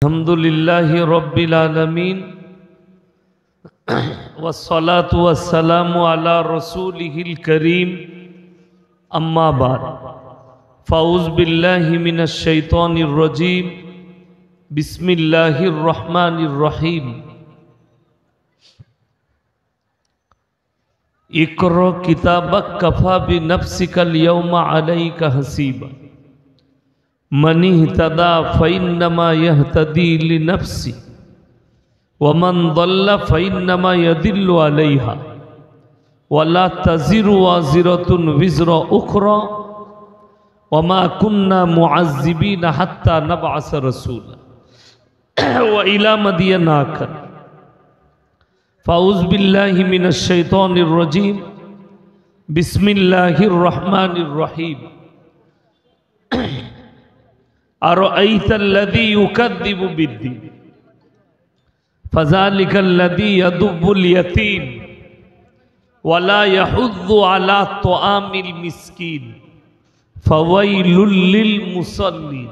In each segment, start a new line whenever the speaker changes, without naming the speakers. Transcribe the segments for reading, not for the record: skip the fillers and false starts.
अल्हम्दुलिल्लाहि रब्बिल आलमीन वस्सलातु वस्सलामु अला रसूलिहिल करीम अम्मा बाद फ़ाऊज़ु बिल्लाहि मिनश शैतानिर रजीम बिस्मिल्लाहिर रहमानिर रहीम इक़रा किताबक कफ़ा बिनफ़्सिकल यौमा अलैका हसीबा मन इहतदा फ़इन्नमा यहतदी लिनफ़्सि वमन दल्ल फ़इन्नमा यदिल्लु अलैहा वला तज़िरु वाज़िरतुन विज़रा उख़रा वमा कुन्ना मुअज़्ज़िबीना हत्ता नबअस रसूला व इला मदियन आखर फ़ाऊज़ु बिल्लाहि मिनश शैतानिर रजीम बिस्मिल्लाहिर रहमानिर रहीम अरअयतल्लज़ी युकज़्ज़िबु बिद्दीन फ़ज़ालिकल्लज़ी यदुव्वुल यतीम वला यहुज़्ज़ु अला तुआमिल मिस्कीन फ़वैलुल लिल मुसल्लीन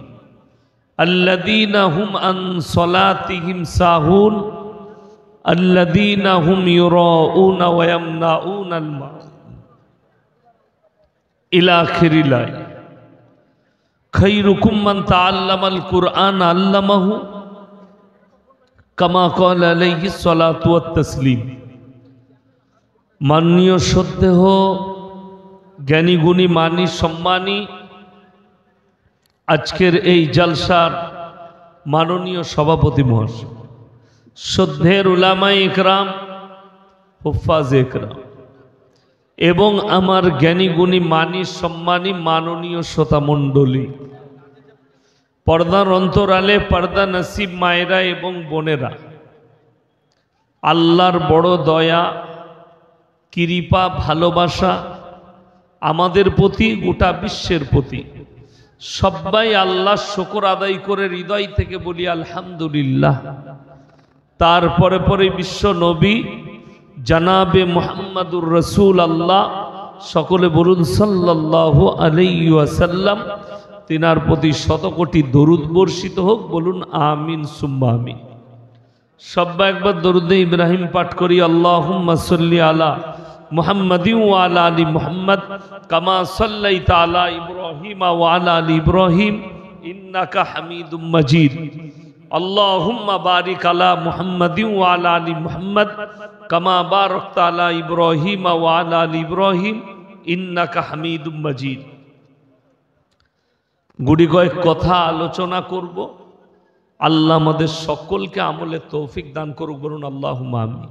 अल्लज़ीना हुम अन सलातिहिम साहून अल्लज़ीना हुम युराऊन व यमनाऊनल माऊन इला आखिरिल आयत। खैरुकुम मन तअल्लमल कुरआन अल्लमहु कमा क़ाला अलैहि सलातु व तस्लीम। माननीय श्रद्धेय ज्ञानी गुणी मानी सम्मानी आजकेर এই জলসার माननीय सभापति মহাশয়, শ্রদ্ধেয় উলামায়ে ইকরাম, হুফাজে ইকরাম এবং আমার জ্ঞানী গুণী মানি সম্মানী মাননীয় শ্রোতা মণ্ডলী, পর্দার অন্তরালে পর্দা নসিব মায়েরা এবং বোনেরা, আল্লাহর বড় দয়া কৃপা ভালোবাসা আমাদের প্রতি, গোটা বিশ্বের প্রতি। সবাই আল্লাহর শুকর আদায় করে হৃদয় থেকে বলি আলহামদুলিল্লাহ। তারপরে পরে বিশ্ব নবী জনাবে মুহাম্মাদুর রাসূলুল্লাহ, সকলে বলুন সাল্লাল্লাহু আলাইহি ওয়াসাল্লাম, তিনার প্রতি শতকোটি দরুদ বর্ষিত হোক, বলুন আমিন সুম্মা আমিন। সবাই একবার দরুদে ইব্রাহিম পাঠ করি, আল্লাহুম্মা সাল্লি আলা মুহাম্মাদিন ওয়া আলা আলি মুহাম্মদ কামা সাল্লাইতা আলা ইব্রাহিম ওয়া আলা আলি ইব্রাহিম ইন্নাকা হামিদুম মাজিদ। আল্লাহুম্মা বারিক আলা মুহাম্মাদিন ওয়া আলা আলি মুহাম্মদ কামা বারাকতা আলা ইব্রাহিম ওয়া আলা আলি ইব্রাহিম ইন্নাকা হামিদুম মাজিদ। গুড়ি কয়েক কথা আলোচনা করব। আল্লাহ আমাদের সকলকে আমলে তৌফিক দান করুক, বলুন আল্লাহুম্মা আমিন।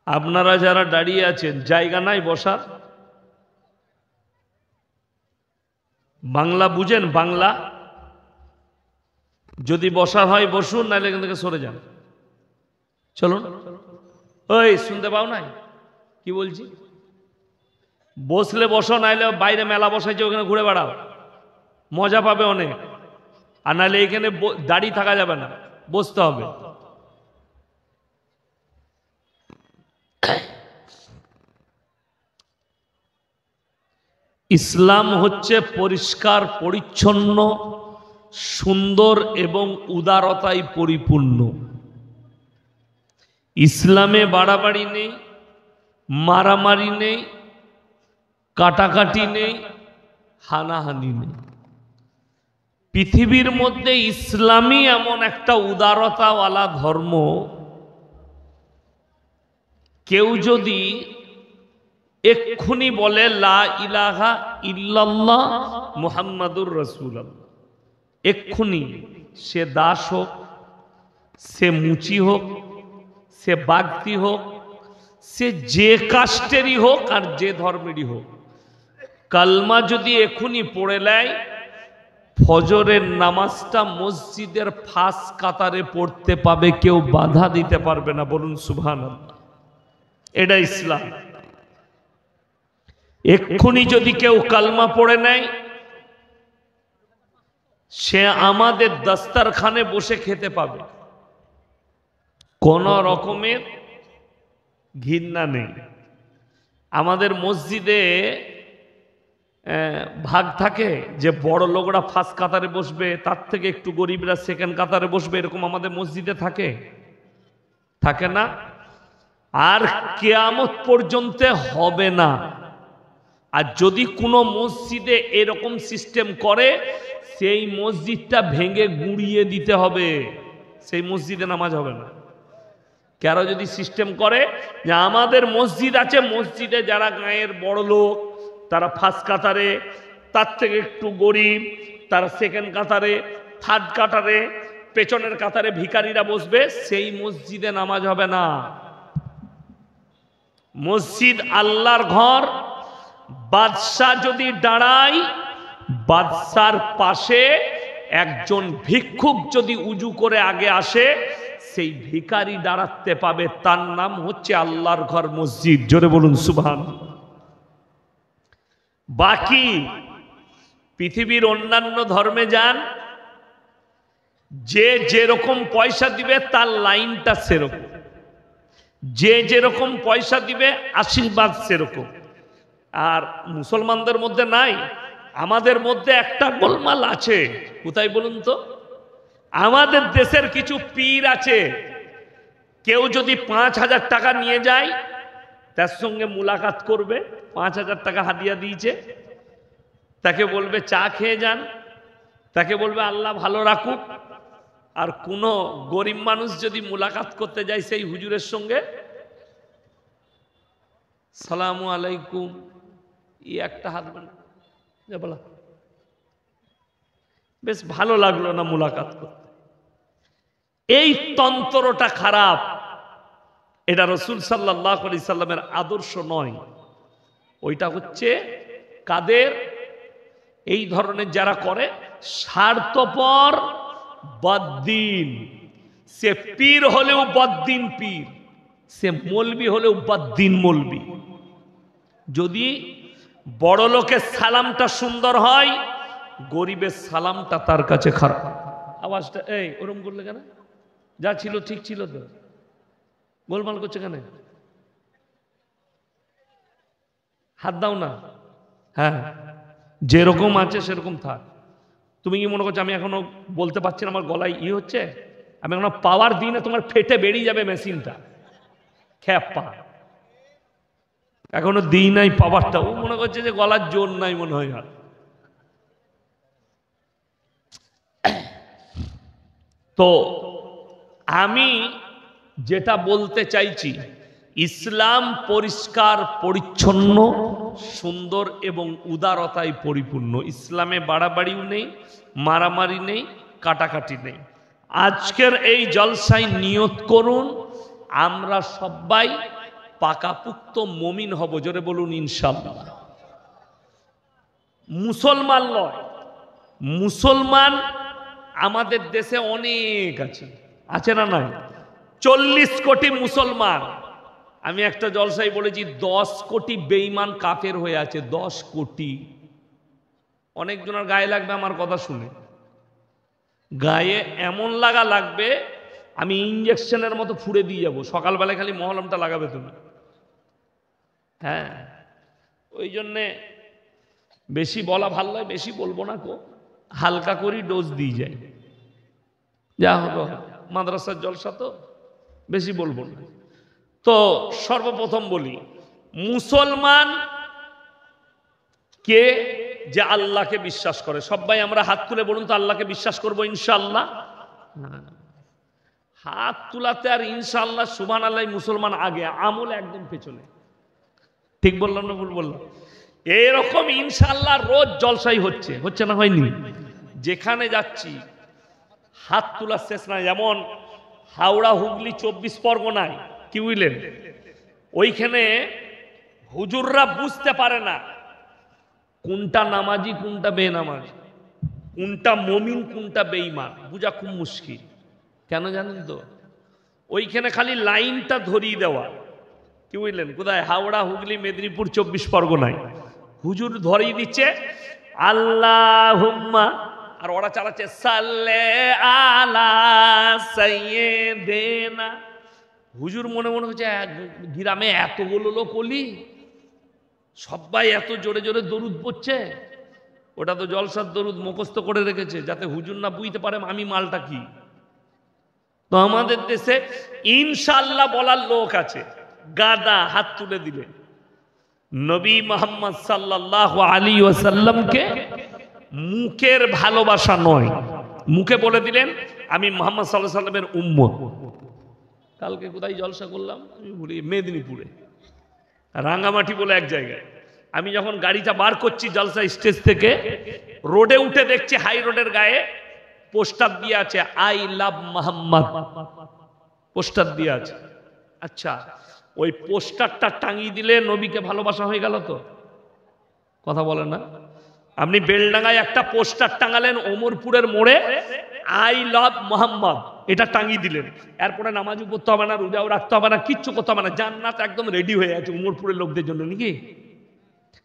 আপনারা যারা দাঁড়িয়ে আছেন, জায়গা নাই বসার? বাংলা বুঝেন? বাংলা যদি বসার হয় বসুন, নাহলে এখান থেকে সরে যান। চলুন। ওই শুনতে পাও নাই কি বলছি? বসলে বসো, নাইলে বাইরে মেলা বসাইছে ওখানে ঘুরে বেড়াও, মজা পাবে অনেক। আর নাহলে এখানে দাঁড়িয়ে থাকা যাবে না, বসতে হবে। ইসলাম হচ্ছে পরিষ্কার পরিচ্ছন্ন, সুন্দর এবং উদারতায় পরিপূর্ণ। ইসলামে বাড়াবাড়ি নেই, মারামারি নেই, কাটাকাটি নেই, হানাহানি নেই। পৃথিবীর মধ্যে ইসলামই এমন একটা উদারতাওয়ালা ধর্ম, কেউ যদি এক্ষুনি বলে লা ইলাহা ইল্লাল্লাহ মুহাম্মাদুর রাসূলুল্লাহ, এক্ষুনি, সে দাস হোক, সে মুচি হোক, সে বাগতি হোক, সে যে কাস্টেরই হোক আর যে ধর্মেরই হোক, কালমা যদি এক্ষুনি পড়ে নেয়, ফজরের নামাজটা মসজিদের ফাঁস কাতারে পড়তে পাবে, কেউ বাধা দিতে পারবে না, বলুন সুবহানাল্লাহ। এটা ইসলাম। এক্ষুনি যদি কেউ কালমা পড়ে নেয়, সে আমাদের দস্তরখানে বসে খেতে পাবে, কোন রকমের ঘৃণা নেই। আমাদের মসজিদে ভাগ থাকে যে বড় লোকরা ফার্স্ট কাতারে বসবে, তার থেকে একটু গরিবরা সেকেন্ড কাতারে বসবে, এরকম আমাদের মসজিদে থাকে? থাকে না? আর কিয়ামত পর্যন্ত হবে না। আর যদি কোনো মসজিদে এরকম সিস্টেম করে, সেই মসজিদটা ভেঙে গুঁড়িয়ে দিতে হবে, সেই মসজিদে নামাজ হবে না। কেন? যদি সিস্টেম করে যে আমাদের মসজিদ আছে, মসজিদে যারা গায়ের বড় লোক তারা ফার্স্ট কাতারে, তার থেকে একটু গরিব তারা সেকেন্ড কাতারে, থার্ড কাতারে, পেছনের কাতারে ভিখারিরা বসবে, সেই মসজিদে নামাজ হবে না। মসজিদ আল্লাহর ঘর। বাদশাহ যদি দাঁড়ায়, বাদশার পাশে একজন ভিক্ষুক যদি উজু করে আগে আসে, সেই ভিখারি দাঁড়াতে পাবে, তার নাম হচ্ছে আল্লাহর ঘর মসজিদ। জোরে বলুন সুবহানাল্লাহ। বাকি পৃথিবীর অন্যান্য ধর্মে যান, যে যেরকম পয়সা দিবে তার লাইনটা সেরকম, যে যেরকম পয়সা দিবে আশীর্বাদ সেরকম। আর মুসলমানদের মধ্যে নাই। আমাদের মধ্যে একটা গোলমাল আছে, কোথায় বলুন তো? আমাদের দেশের কিছু পীর আছে, কেউ যদি 5,000 টাকা নিয়ে যায়, তার সঙ্গে মুলাকাত করবে, 5,000 টাকা হাদিয়া দিয়েছে, তাকে বলবে চা খেয়ে যান, তাকে বলবে আল্লাহ ভালো রাখুক। আর কোনো গরিব মানুষ যদি মুলাকাত করতে যায় সেই হুজুরের সঙ্গে, সালামু আলাইকুম, একটা হাত বলা, বেশ ভালো লাগলো না মুলাকাত করতে। এই তন্ত্রটা খারাপ, এটা রাসূল সাল্লাল্লাহু আলাইহি সাল্লামের আদর্শ নয়। ওইটা হচ্ছে কাদের? এই ধরনের যারা করে, স্বার্থপর বদ্দিন। সে পীর হলেও বদ্দিন পীর, সে মৌলবি হলেও বদ্দিন মৌলবি। যদি বড় লোকের সালামটা সুন্দর হয়, গরিবের সালামটা তার কাছে খারাপ। আওয়াজটা এই ওরম করলে কেন? যা ছিল ঠিক ছিল তো, গোলমাল করছে কেন? হাত দাও না। হ্যাঁ, যেরকম আছে সেরকম থাক। তুমি কি মনে করছো আমি এখনো বলতে পারছি না, আমার গলায় হচ্ছে? আমি এখনো পাওয়ার দিই না, তোমার ফেটে বেরিয়ে যাবে মেশিনটা, খ্যাপা। এখনো দিই নাই পাওয়ারটা। ও মনে করছে যে গলার জোর নাই মনে হয়। আর তো আমি যেটা বলতে চাইছি, ইসলাম পরিষ্কার পরিচ্ছন্ন, সুন্দর এবং উদারতায় পরিপূর্ণ। ইসলামে বাড়াবাড়িও নেই, মারামারি নেই, কাটাকাটি নেই। আজকের এই জলসায় নিয়ত করুন, আমরা সবাই পাকাপুক্ত মুমিন হব। জোরে বলুন ইনশাআল্লাহ। মুসলমান নয়, মুসলমান আমাদের দেশে অনেক আছে, আছে না নাই? 40 কোটি মুসলমান। আমি একটা জলসায় বলেছি 10 কোটি বেঈমান কাফের হয়ে আছে। 10 কোটি। অনেকজনের গায়ে লাগবে আমার কথা শুনে, গায়ে এমন লাগবে আমি ইঞ্জেকশনের মতো ফুড়ে দিয়ে যাবো। সকালবেলায় খালি মহলমটা লাগাবে তুমি। হ্যাঁ, ওই জন্যে বেশি বলা ভাল নয়, বেশি বলবো না কো, হালকা করি ডোজ দিয়ে যাই, যা হলো। মাদ্রাসার জলসা তো বেশি বলবো না। তো সর্বপ্রথম বলি, মুসলমান কে? যে আল্লাহকে বিশ্বাস করে। সবাই আমরা হাত তুলে বলুন তো, আল্লাহকে বিশ্বাস করবো ইনশাআল্লাহ। হাত তুলাতে আর ইনশাআল্লাহ সুবহানাল্লাহ মুসলমান আগে, আমল একদম পেছনে। ঠিক বললাম না ভুল বললাম? এরকম ইনশাআল্লাহ রোজ জলসাই হচ্ছে, হচ্ছে না হয়নি? যেখানে যাচ্ছি হাত তোলা শেষ নাই। যেমন হাওড়া হুগলি 24 পরগনায়, কি বুঝলেন, ওইখানে হুজুররা বুঝতে পারে না কোনটা নামাজি কোনটা বেনামাজি, কোনটা মমিন কোনটা বেঈমান, বুঝা খুব মুশকিল। কেন জানেন তো? ওইখানে খালি লাইনটা ধরিয়ে দেওয়া, কি বুঝলেন? কোথায়? হাওড়া হুগলি মেদিনীপুর 24 পরগনায় হুজুর ধরিয়ে দিচ্ছে আল্লাহুম্মা, আর ওরা চালাচ্ছে সাল্লে আলা সাইয়্যিদিনা। হুজুর মনে মনে হচ্ছে গ্রামে এতগুলো লোক অলি, সবাই এত জোরে জোরে দরুদ পড়ছে, ওটা তো জলসার দরুদ মুখস্থ করে রেখেছে যাতে হুজুর না বুঝতে পারে আমি মালটা কি। তো আমাদের দেশে ইনশাআল্লাহ বলার লোক আছে, গাদা হাত তুলে দিলে নবী মুহাম্মদ সাল্লাল্লাহু আলাইহি ওয়াসাল্লামকে মুখের ভালোবাসা নয়, মুখে বলে দিলেন আমি মুহাম্মদ সাল্লাল্লাহু আলাইহি ওয়াসাল্লামের উম্মত। কালকে কোথায় জলসা করলাম আমি ভুলি, মেদিনীপুরে রাঙ্গামাটি বলে এক জায়গায়। আমি যখন গাড়িটা বার করছি জলসা স্টেজ থেকে, রোডে উঠে দেখছি হাই রোডের গায়ে পোস্টার দিয়ে আছে আই লাভ মোহাম্মদ, পোস্টার দিয়ে আছে। আচ্ছা, ওই পোস্টারটা টাঙিয়ে দিলে নবীকে ভালোবাসা হয়ে গেল তো? কথা বলে না? আপনি বেলডাঙ্গায় একটা পোস্টার টাঙালেন ওমরপুরের মোড়ে আই লাভ মোহাম্মদ, এটা টাঙিয়ে দিলেন, এরপরে নামাজও পড়তে হবে না, রোজাও রাখতে হবে না, কিচ্ছু করতে হবে না, জান্নাত একদম রেডি হয়ে আছে ওমরপুরের লোকদের জন্য নাকি?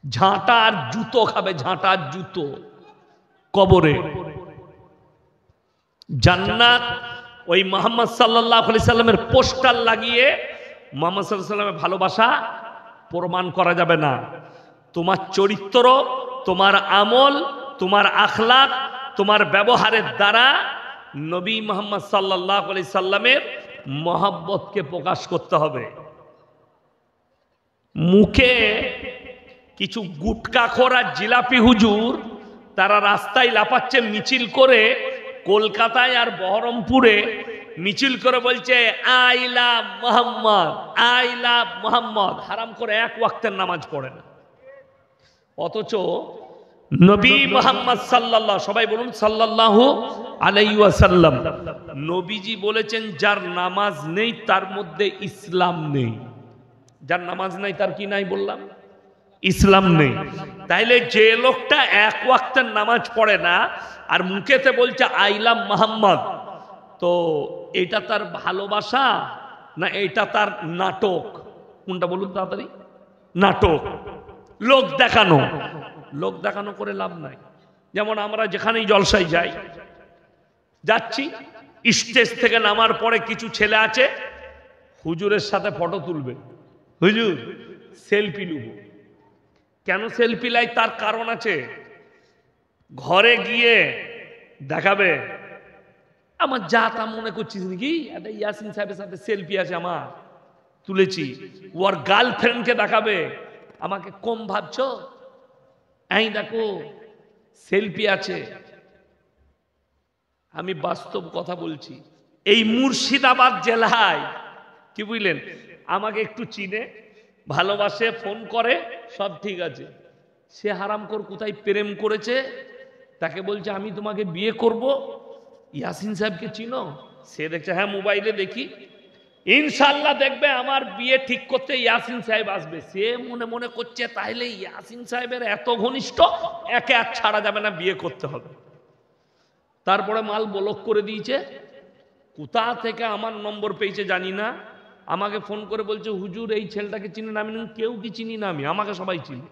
ঝাঁটা আর জুতো খাবে, ঝাঁটা আর জুতো কবরে। জান্নাত ওই মুহাম্মদ সাল্লাল্লাহু আলাইহি সাল্লামের পোস্টার লাগিয়ে মুহাম্মদ সাল্লাল্লাহু আলাইহি সাল্লামের ভালোবাসা প্রমাণ করা যাবে না। তোমার চরিত্র, তোমার আমল, তোমার আখলাক, তোমার ব্যবহারের দ্বারা নবী মুহাম্মদ সাল্লাল্লাহু আলাইহি সাল্লামের মহব্বতকে প্রকাশ করতে হবে। মুখে কিছু গুটকাখোর আর জিলাপি হুজুর তারা রাস্তায় লাফাচ্ছে মিছিল করে, কলকাতায় আর বহরমপুরে মিছিল করে বলছে I love Mohammad, I love Mohammad, হারাম করে এক ওয়াক্তের নামাজ পড়ে না। অথচ নবী মুহাম্মদ সাল্লাল্লাহু, সবাই বলুন সাল্লাল্লাহু আলাইহি ওয়াসাল্লাম, নবীজি বলেছেন যার নামাজ নেই তার মধ্যে ইসলাম নেই। যার নামাজ নাই তার কি নাই বললাম? ইসলাম নেই। তাইলে যে লোকটা এক ওয়াক্তের নামাজ পড়ে না আর মুখেতে বলছে আই লাভ মোহাম্মদ, তো এটা তার ভালোবাসা না এটা তার নাটক? কোনটা বলুন তাড়াতাড়ি? নাটক, লোক দেখানো। লোক দেখানো করে লাভ নাই। যেমন আমরা যেখানেই জলসায় যাই, যাচ্ছি, স্টেজ থেকে নামার পরে কিছু ছেলে আছে হুজুরের সাথে ফটো তুলবে, হুজুর সেলফি নেব। কেন সেলফি লাই? তার কারণ আছে। ঘরে গিয়ে দেখাবে আমার যা তা মনে করছিস নাকি, একটা ইয়াসিন সাহেবের সাথে সেলফি আছে আমার, তুলেছি। ওর গার্লফ্রেন্ডকে দেখাবে আমাকে কম ভাবছো, এই দেখো সেলফি আছে। আমি বাস্তব কথা বলছি। এই মুর্শিদাবাদ জেলায় কি বুঝলেন, আমাকে একটু চিনে, ভালোবাসে, ফোন করে, সব ঠিক আছে। সে হারামখোর কোথায় প্রেম করেছে, তাকে বলছে আমি তোমাকে বিয়ে করব। ইয়াসিন সাহেবকে চিনো? সে দেখছে হ্যাঁ মোবাইলে দেখি, ইনশাল্লাহ দেখবে আমার বিয়ে ঠিক করতে ইয়াসিন সাহেব আসবে। সে মনে মনে করছে তাইলে ইয়াসিন সাহেবের এত ঘনিষ্ঠ, একে আর ছাড়া যাবে না, বিয়ে করতে হবে। তারপরে মাল ব্লক করে দিয়েছে। কোথা থেকে আমার নম্বর পেয়েছে জানি না, আমাকে ফোন করে বলছে হুজুর এই ছেলেটাকে চিনি না। আমি কেউ কি চিনি না, আমি আমাকে সবাই চিনি।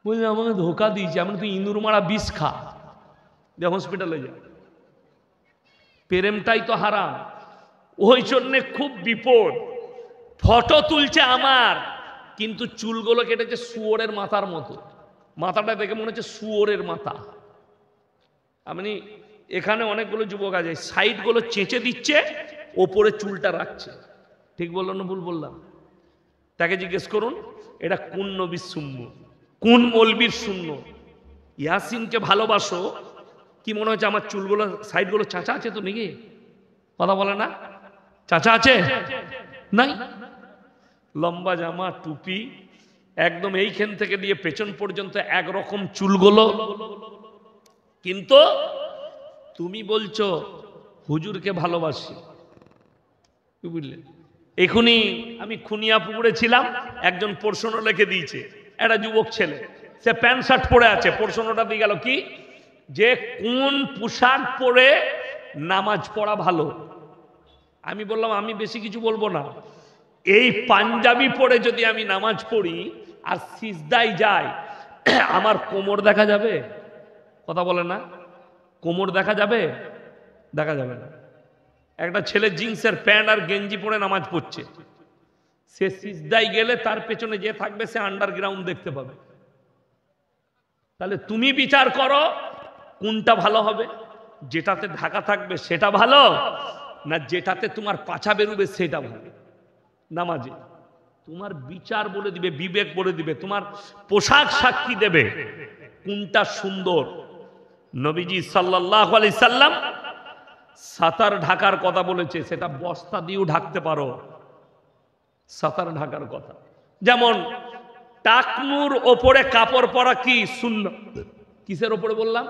বলছে আমাকে ধোকা দিয়েছে, আমি তুই ইঁদুর মারা বিষ খা, যে হসপিটালে যা। প্রেমটাই তো হারাম। ওই জন্যে খুব বিপদ। ফটো তুলছে আমার, কিন্তু চুলগুলো কেটেছে শুয়োরের মাথার মতো। মাথাটা দেখে মনে হচ্ছে শুয়োরের মাথা। আপনি এখানে অনেকগুলো যুবক আছে, সাইডগুলো চেঁচে দিচ্ছে, ওপরে চুলটা রাখছে। ঠিক বললাম না ভুল বললাম? তাকে জিজ্ঞেস করুন এটা কোন নবীর সুন্নত, কোন মৌলবীর সুন্নত? ইয়াসিনকে ভালোবাসো, কি মনে হচ্ছে আমার চুলগুলো সাইডগুলো চাচা আছে তো নাকি? কথা বলে না? চাচা আছে নাই? লম্বা জামা, টুপি, একদম এইখান থেকে দিয়ে পেছন পর্যন্ত একরকম চুলগুলো। কিন্তু তুমি বলছো হুজুরকে ভালোবাসি, কি বুঝলে? এখনই আমি খুনিয়াপুকুরে ছিলাম, একজন প্রশ্ন লিখে দিয়েছে, একটা যুবক ছেলে, সে প্যান্ট শার্ট পরে আছে, প্রশ্নটা দিয়ে গেল কি যে কোন পোশাক পরে নামাজ পড়া ভালো। আমি বললাম আমি বেশি কিছু বলবো না, এই পাঞ্জাবি পরে যদি আমি নামাজ পড়ি আর সিজদায় যাই, আমার কোমর দেখা যাবে? কথা বলে না? কোমর দেখা যাবে? দেখা যাবে না। একটা ছেলে জিন্সের প্যান্ট আর গেঞ্জি পরে নামাজ পড়ছে, সে সিজদায় গেলে তার পেছনে যে থাকবে সে আন্ডারগ্রাউন্ড দেখতে পাবে। তাহলে তুমি বিচার করো কোনটা ভালো হবে, যেটাতে ঢাকা থাকবে সেটা ভালো না যেটাতে তোমার পাছা বেরোবে সেটা ভালো? নামাজে তোমার বিচার বলে দিবে, বিবেক বলে দিবে, তোমার পোশাক সাক্ষী দেবে কোনটা সুন্দর। নবীজি সাল্লাল্লাহু আলাইহি সাল্লাম সাতার ঢাকার কথা বলেছে, সেটা বস্তা দিয়েও ঢাকতে পারো, সাতার ঢাকার কথা। যেমন টাকনুর ওপরে কাপড় পরা কি সুন্নাত? কিসের ওপরে বললাম?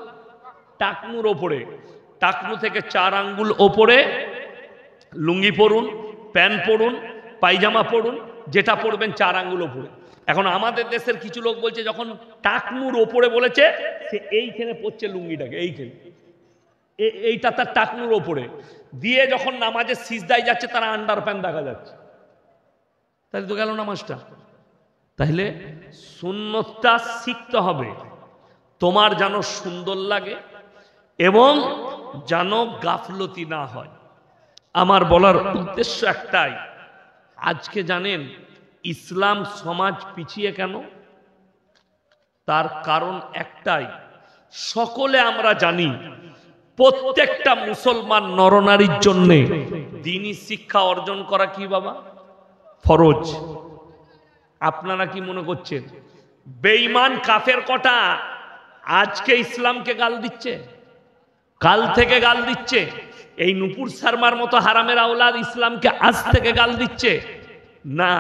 টাকনুর ওপরে। টাকনু থেকে 4 আঙ্গুল ওপরে লুঙ্গি পরুন, প্যান্ট পরুন, পায়জামা পরুন, যেটা পরবেন 4 আঙ্গুল ওপরে। এখন আমাদের দেশের কিছু লোক বলছে যখন টাকনুর ওপরে বলেছে সে এইখানে পড়ছে লুঙ্গিটাকে, এইখানে, এইটা তার টাকনুর ওপরে দিয়ে যখন নামাজে সিজদায় যাচ্ছে তারা আন্ডার প্যান্ট দেখা যাচ্ছে। তাহলে তো গেল নামাজটা। তাহলে সুন্নতটা শিখতে হবে, তোমার যেন সুন্দর লাগে এবং যেন গাফলতি না হয়। আমার বলার উদ্দেশ্য একটাই, আজকে জানেন ইসলাম সমাজ পিছিয়ে কেন? তার কারণ একটাই, সকলে আমরা জানি প্রত্যেকটা মুসলমান নরনারীর জন্য দ্বীনি শিক্ষা অর্জন করা কি বাবা? ফরজ। আপনারা কি মনে করছেন বেঈমান কাফের কটা আজকে ইসলামকে গাল দিচ্ছে, কাল থেকে গাল দিচ্ছে? এই নুপুর শর্মার মতো হারামের আওলাদ ইসলামকে আজ থেকে গাল দিচ্ছে না।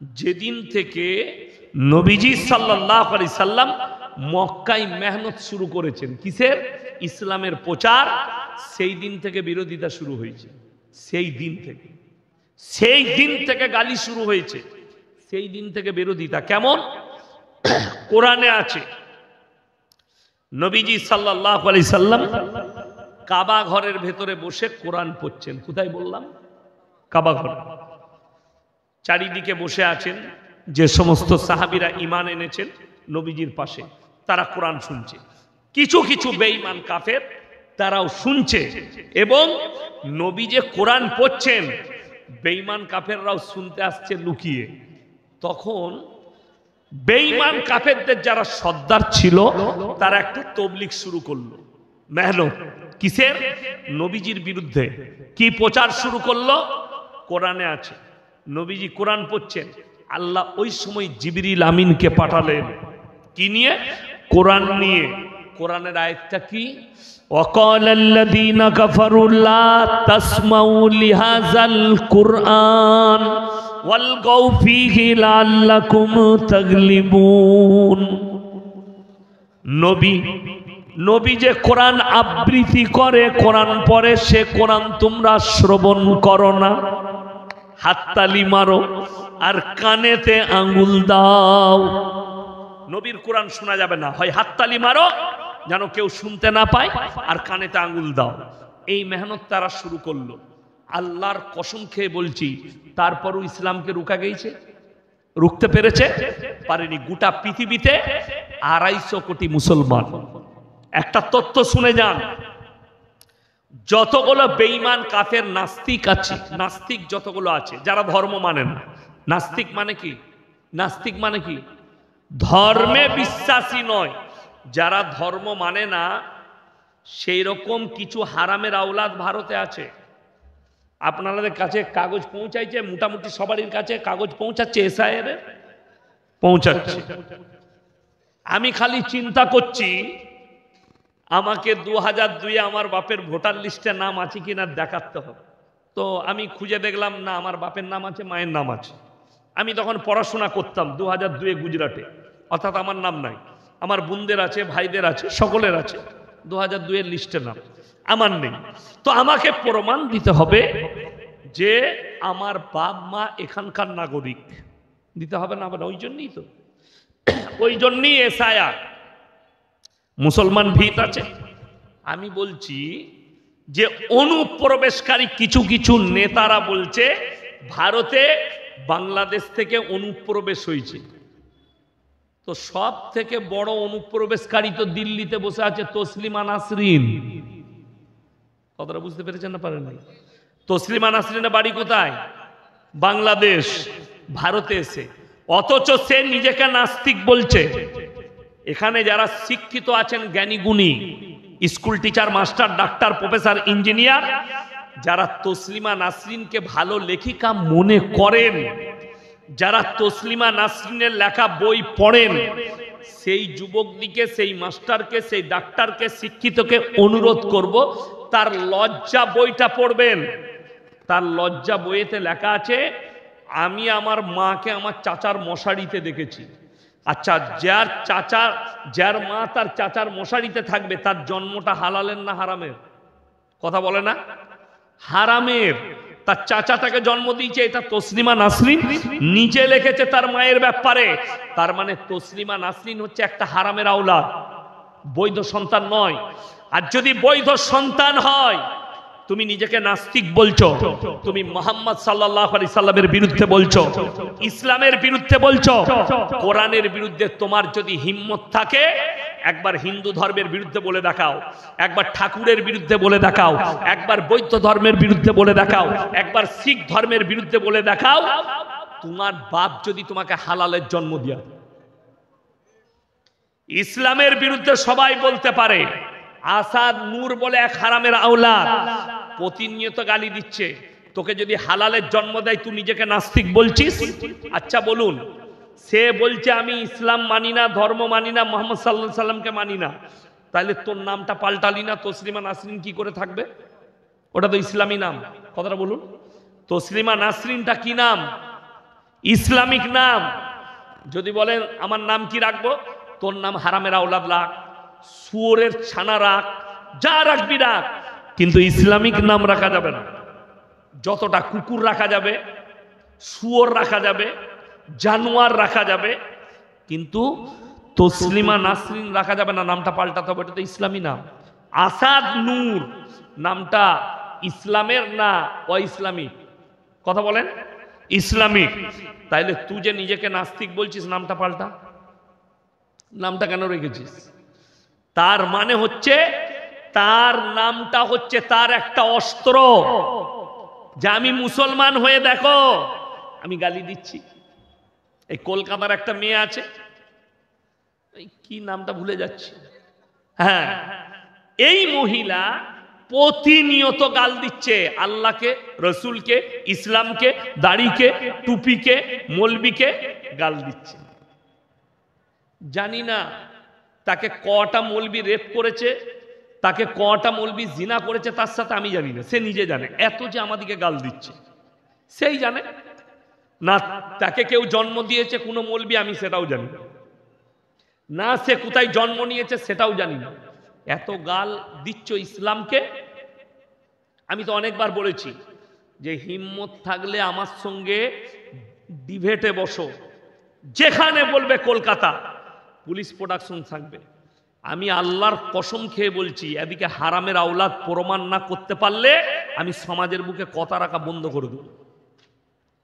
যেদিন থেকে নবীজি সাল্লাল্লাহু আলাইহি সাল্লাম মক্কায় মেহনত শুরু করেছেন কিসের? ইসলামের প্রচার, সেই দিন থেকে বিরোধিতা শুরু হয়েছে। সেই দিন থেকে গালি শুরু হয়েছে, সেই দিন থেকে বিরোধিতা। কেমন? কোরআনে আছে নবীজি সাল্লাল্লাহু আলাইহি সাল্লাম কাবা ঘরের ভেতরে বসে কোরআন পড়ছেন। কোথায় বললাম? কাবা ঘর। চারিদিকে বসে আছেন যে সমস্ত সাহাবীরা ঈমান এনেছেন নবীজির পাশে, তারা কোরআন শুনছে। কিছু কিছু বেঈমান কাফের তারাও শুনছে, এবং নবী যে কোরআন পড়ছেন বেঈমান কাফেররাও শুনতে আসছে লুকিয়ে। তখন বেঈমান কাফেরদের যারা সর্দার ছিল তারা একটা তবলিগ শুরু করলো, মেহনত। কিসের? নবীজির বিরুদ্ধে। কি প্রচার শুরু করলো? কোরআনে আছে নবীজি কোরআন পড়ছেন, আল্লাহ ওই সময় জিবরিল আমিনকে পাঠালেন কি নিয়ে? কোরআন নিয়ে। কোরআনের আয়াতটা কি? وقال الذين كفروا لا تسمعوا لهذا القرآن والغوا فيه لعلكم تغلبون। নবী যে কোরআন আবৃত্তি করে, কোরআন পড়ে, সে কোরআন তোমরা শ্রবণ করো না, হাততালি মারো আর কানেতে আঙ্গুল দাও। নবীর কোরআন শোনা যাবে না, হয় হাততালি মারো যেন কেউ শুনতে না পায়, আর কানেতে আঙ্গুল দাও। এই মেহনত তারা শুরু করলো। আল্লাহর কসম খেয়ে বলছি, তারপরও ইসলামকে রুকা গেছে? রুখতে পেরেছে? পারেনি। গোটা পৃথিবীতে 250 কোটি মুসলমান। একটা তথ্য শুনে যান, যতগুলো বেঈমান কাফের নাস্তিক আছে, নাস্তিক যতগুলো আছে যারা ধর্ম মানে না। নাস্তিক মানে কি? নাস্তিক মানে কি? ধর্মে বিশ্বাসী নয়। যারা ধর্ম মানে না সেই রকম কিছু হারামের আওলাদ ভারতে আছে। আপনাদের কাছে কাগজ পৌঁছাইছে, মোটামুটি সবারই কাছে কাগজ পৌঁছাচ্ছে, এসআইয়ের পৌঁছাচ্ছে। আমি খালি চিন্তা করছি আমাকে 2002 আমার বাপের ভোটার লিস্টে নাম আছে কিনা দেখাতে হবে। তো আমি খুঁজে দেখলাম না, আমার বাপের নাম আছে, মায়ের নাম আছে। আমি তখন পড়াশোনা করতাম 2002 গুজরাটে, অর্থাৎ আমার নাম নাই। আমার বোনদের আছে, ভাইদের আছে, সকলের আছে। 2002 লিস্টে নাম আমার নেই। তো আমাকে প্রমাণ দিতে হবে যে আমার বাপ মা এখানকার নাগরিক। দিতে হবে না? ওই জন্যই তো, ওই জন্যই এসআইআর। মুসলমান ভিত আছে। আমি বলছি যে অনুপ্রবেশকারী কিছু কিছু নেতারা বলছে ভারতে বাংলাদেশ থেকে অনুপ্রবেশ হয়েছে। তো সব থেকে বড় অনুপ্রবেশকারী তো দিল্লিতে বসে আছে তসলিমা নাসরিন। কথাটা বুঝতে পেরেছেন না? পারেন নাই? তসলিমা নাসরিনের বাড়ি কোথায়? বাংলাদেশ, ভারতে এসে, অথচ সে নিজেকে নাস্তিক বলছে। এখানে যারা শিক্ষিত আছেন, জ্ঞানী গুণী, school teacher, master, doctor, professor, engineer, যারা তসলিমা নাসরিনকে ভালো লেখিকা মনে করেন, যারা তসলিমা নাসরিনের লেখা বই পড়েন, সেই যুবকদিকে, সেই মাস্টারকে, সেই ডাক্তারকে, শিক্ষিতকে অনুরোধ করব, তার লজ্জা বইটা পড়বেন। তার লজ্জা বইয়েতে লেখা আছে, আমি আমার মাকে আমার চাচার মশারিতে দেখেছি। আচ্ছা, যার মা তার চাচার মশারিতে থাকবে, তার জন্মটা হালালের না হারামের? কথা বলে না? হারামের। তার চাচা তাকে জন্ম দিয়েছে, এটা তসলিমা নাসরিন নিজে লিখেছে তার মায়ের ব্যাপারে। তার মানে তসলিমা নাসরিন হচ্ছে একটা হারামের আওলাদ, বৈধ সন্তান নয়। আর যদি বৈধ সন্তান হয়, তুমি নিজেকে নাস্তিক বলছো, তুমি মুহাম্মদ সাল্লাল্লাহু আলাইহি সাল্লামের বিরুদ্ধে বলছো, ইসলামের বিরুদ্ধে বলছো, কোরআনের বিরুদ্ধে। তোমার যদি হিম্মত থাকে, একবার হিন্দু ধর্মের বিরুদ্ধে বলে দেখাও, একবার ঠাকুরের বিরুদ্ধে বলে দেখাও, একবার বৌদ্ধ ধর্মের বিরুদ্ধে বলে দেখাও, একবার শিখ ধর্মের বিরুদ্ধে বলে দেখাও। তোমার বাপ যদি তোমাকে হালালের জন্ম দেয়, ইসলামের বিরুদ্ধে সবাই বলতে পারে। আসাদ নূর বলে এক হারামের আওলাদ প্রতিনিয়ত গালি দিচ্ছে, তোকে যদি হালালের জন্ম দেয়, তুই নিজেকে নাস্তিক বলছিস? আচ্ছা বলুন, সে বলছে আমি ইসলাম মানি না, ধর্ম মানি না, মুহাম্মদ সাল্লাল্লাহু আলাইহি সাল্লামকে মানি না, তাহলে তোর নামটা পাল্টালি না, তসলিমা নাসরিন কি করে থাকবে? ওটা তো ইসলামী নাম। কথাটা বলুন, তসলিমা নাসরিনটা কি নাম? ইসলামিক নাম। যদি বলেন আমার নাম কি রাখবো, তোর নাম হারামের আওলাদ রাখ, শুয়োরের ছানা রাখ, যা রাখবি রাখ, কিন্তু ইসলামিক নাম রাখা যাবে না। যতটা কুকুর রাখা যাবে, শুয়োর রাখা যাবে, জানোয়ার রাখা যাবে, কিন্তু তসলিমা নাসরিন রাখা যাবে না, নামটা পাল্টাতে হবে। এটা তো ইসলামী নাম। আসাদ নূর নামটা ইসলামের না অইসলামিক? কথা বলেন, ইসলামিক। তাইলে তুই যে নিজেকে নাস্তিক বলছিস, নামটা পাল্টা। নামটা কেন রেখেছিস? তার মানে হচ্ছে, তার নামটা হচ্ছে তার একটা অস্ত্র, যে আমি মুসলমান হয়ে দেখো আমি গালি দিচ্ছি। এই কলকাতার একটা মেয়ে আছে, কি নামটা ভুলে যাচ্ছি, হ্যাঁ, এই মহিলা প্রতিনিয়ত গাল দিচ্ছে আল্লাহকে, রসুলকে, ইসলামকে, দাড়িকে, টুপিকে, মৌলবীকে গাল দিচ্ছে। জানি না তাকে কটা মৌলবী রেপ করেছে, তাকে কটা মৌলবী জিনা করেছে, তার সাথে আমি জানি না, সে নিজে জানে। এত যে আমাদেরকে গাল দিচ্ছে সেই জানে না। তাকে কেউ জন্ম দিয়েছে কোনো মৌলবী, আমি সেটাও জানি না। সে কোথায় জন্ম নিয়েছে সেটাও জানি না। এত গাল দিচ্ছ ইসলামকে। আমি তো অনেকবার বলেছি যে হিম্মত থাকলে আমার সঙ্গে ডিবেটে বসো, যেখানে বলবে। কলকাতা পুলিশ প্রোডাকশন থাকবে। আমি আল্লাহর কসম খেয়ে বলছি, এদিকে হারামের আওলাদ প্রমাণ না করতে পারলে আমি সমাজের বুকে কথা রাখা বন্ধ করে দেব।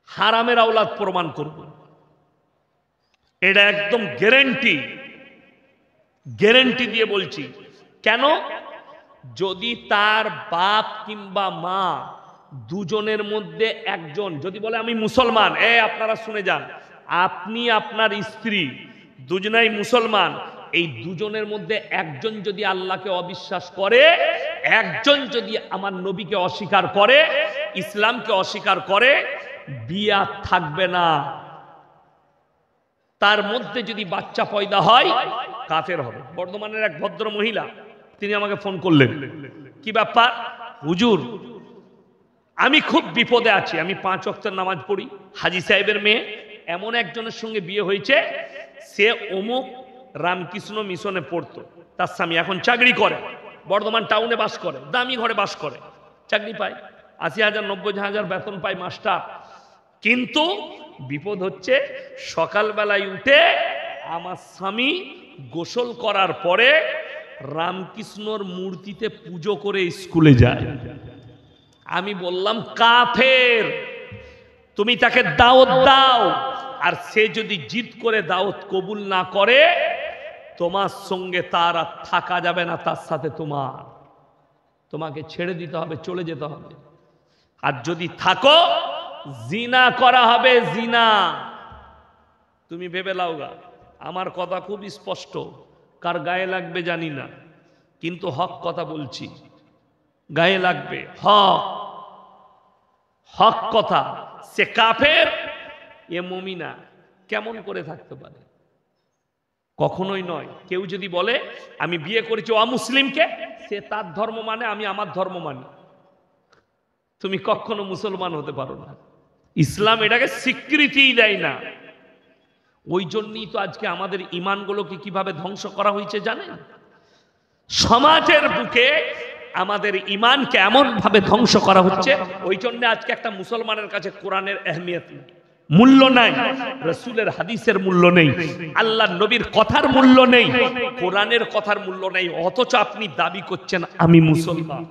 হারামের আওলাদ প্রমাণ করব, এটা একদম গ্যারান্টি, গ্যারান্টি দিয়ে বলছি। কেন? যদি তার বাপ কিংবা মা দুজনের মধ্যে একজন যদি বলে আমি মুসলমান, আপনারা শুনে যান, আপনি আপনার স্ত্রী দুজনাই মুসলমান, এই দুজনের মধ্যে একজন যদি আল্লাহকে অবিশ্বাস করে, একজন যদি আমার নবীকে অস্বীকার করে, ইসলামকে অস্বীকার করে, বিয়া থাকবে না। তার মধ্যে যদি বাচ্চা পয়দা হয়, কাফের হবে। বর্ধমানের এক ভদ্র মহিলা, তিনি আমাকে ফোন করলেন, কি ব্যাপার হুজুর, আমি খুব বিপদে আছি, আমি 5 ওয়াক্তের নামাজ পড়ি, হাজী সাহেবের মেয়ে, এমন একজনের সঙ্গে বিয়ে হয়েছে, সে অমুক রামকৃষ্ণ মিশনে পড়তো, তার স্বামী এখন চাকরি করে, বর্ধমান টাউনে বাস করে, দামি ঘরে বাস করে, চাকরি পায়, 80,000 90,000 বেতন পায় মাস্টার। কিন্তু বিপদ হচ্ছে, সকালবেলায় উঠে আমার স্বামী গোসল করার পরে রামকৃষ্ণর মূর্তিতে পুজো করে স্কুলে যায়। আমি বললাম কাফের, তুমি তাকে দাওয়াত দাও, আর সে যদি জিদ করে দাওয়াত কবুল না করে, তোমার সঙ্গে তার আর থাকা যাবে না, তার সাথে তোমাকে ছেড়ে দিতে হবে, চলে যেতে হবে। আর যদি থাকো, জিনা করা হবে, জিনা। তুমি ভেবে লাওগা, আমার কথা খুব স্পষ্ট, কার গায়ে লাগবে জানি না, কিন্তু হক কথা বলছি, গায়ে লাগবে, হক হক কথা। সে কাফের, এ মুমিনা, কেমন করে থাকতে পারে? কখনোই নয়। কেউ যদি বলে আমি বিয়ে করেছি অমুসলিমকে, সে তার ধর্ম মানে, আমি আমার ধর্ম মানি, তুমি কখনো মুসলমান হতে পারো না। ইসলাম এটাকে স্বীকৃতিই দেয় না। ওই জন্যই তো আজকে আমাদের ইমানগুলোকে কিভাবে ধ্বংস করা হয়েছে জানেন? সমাজের বুকে আমাদের ইমানকে এমন ভাবে ধ্বংস করা হচ্ছে। ওই জন্য আজকে একটা মুসলমানের কাছে কোরআনের আহমিয়ত নেই, মূল্য নাই, রাসূলের হাদিসের মূল্য নেই, আল্লাহর নবীর কথার মূল্য নেই, কোরআনের কথার মূল্য নেই। অথচ আপনি দাবি করছেন আমি মুসলমান।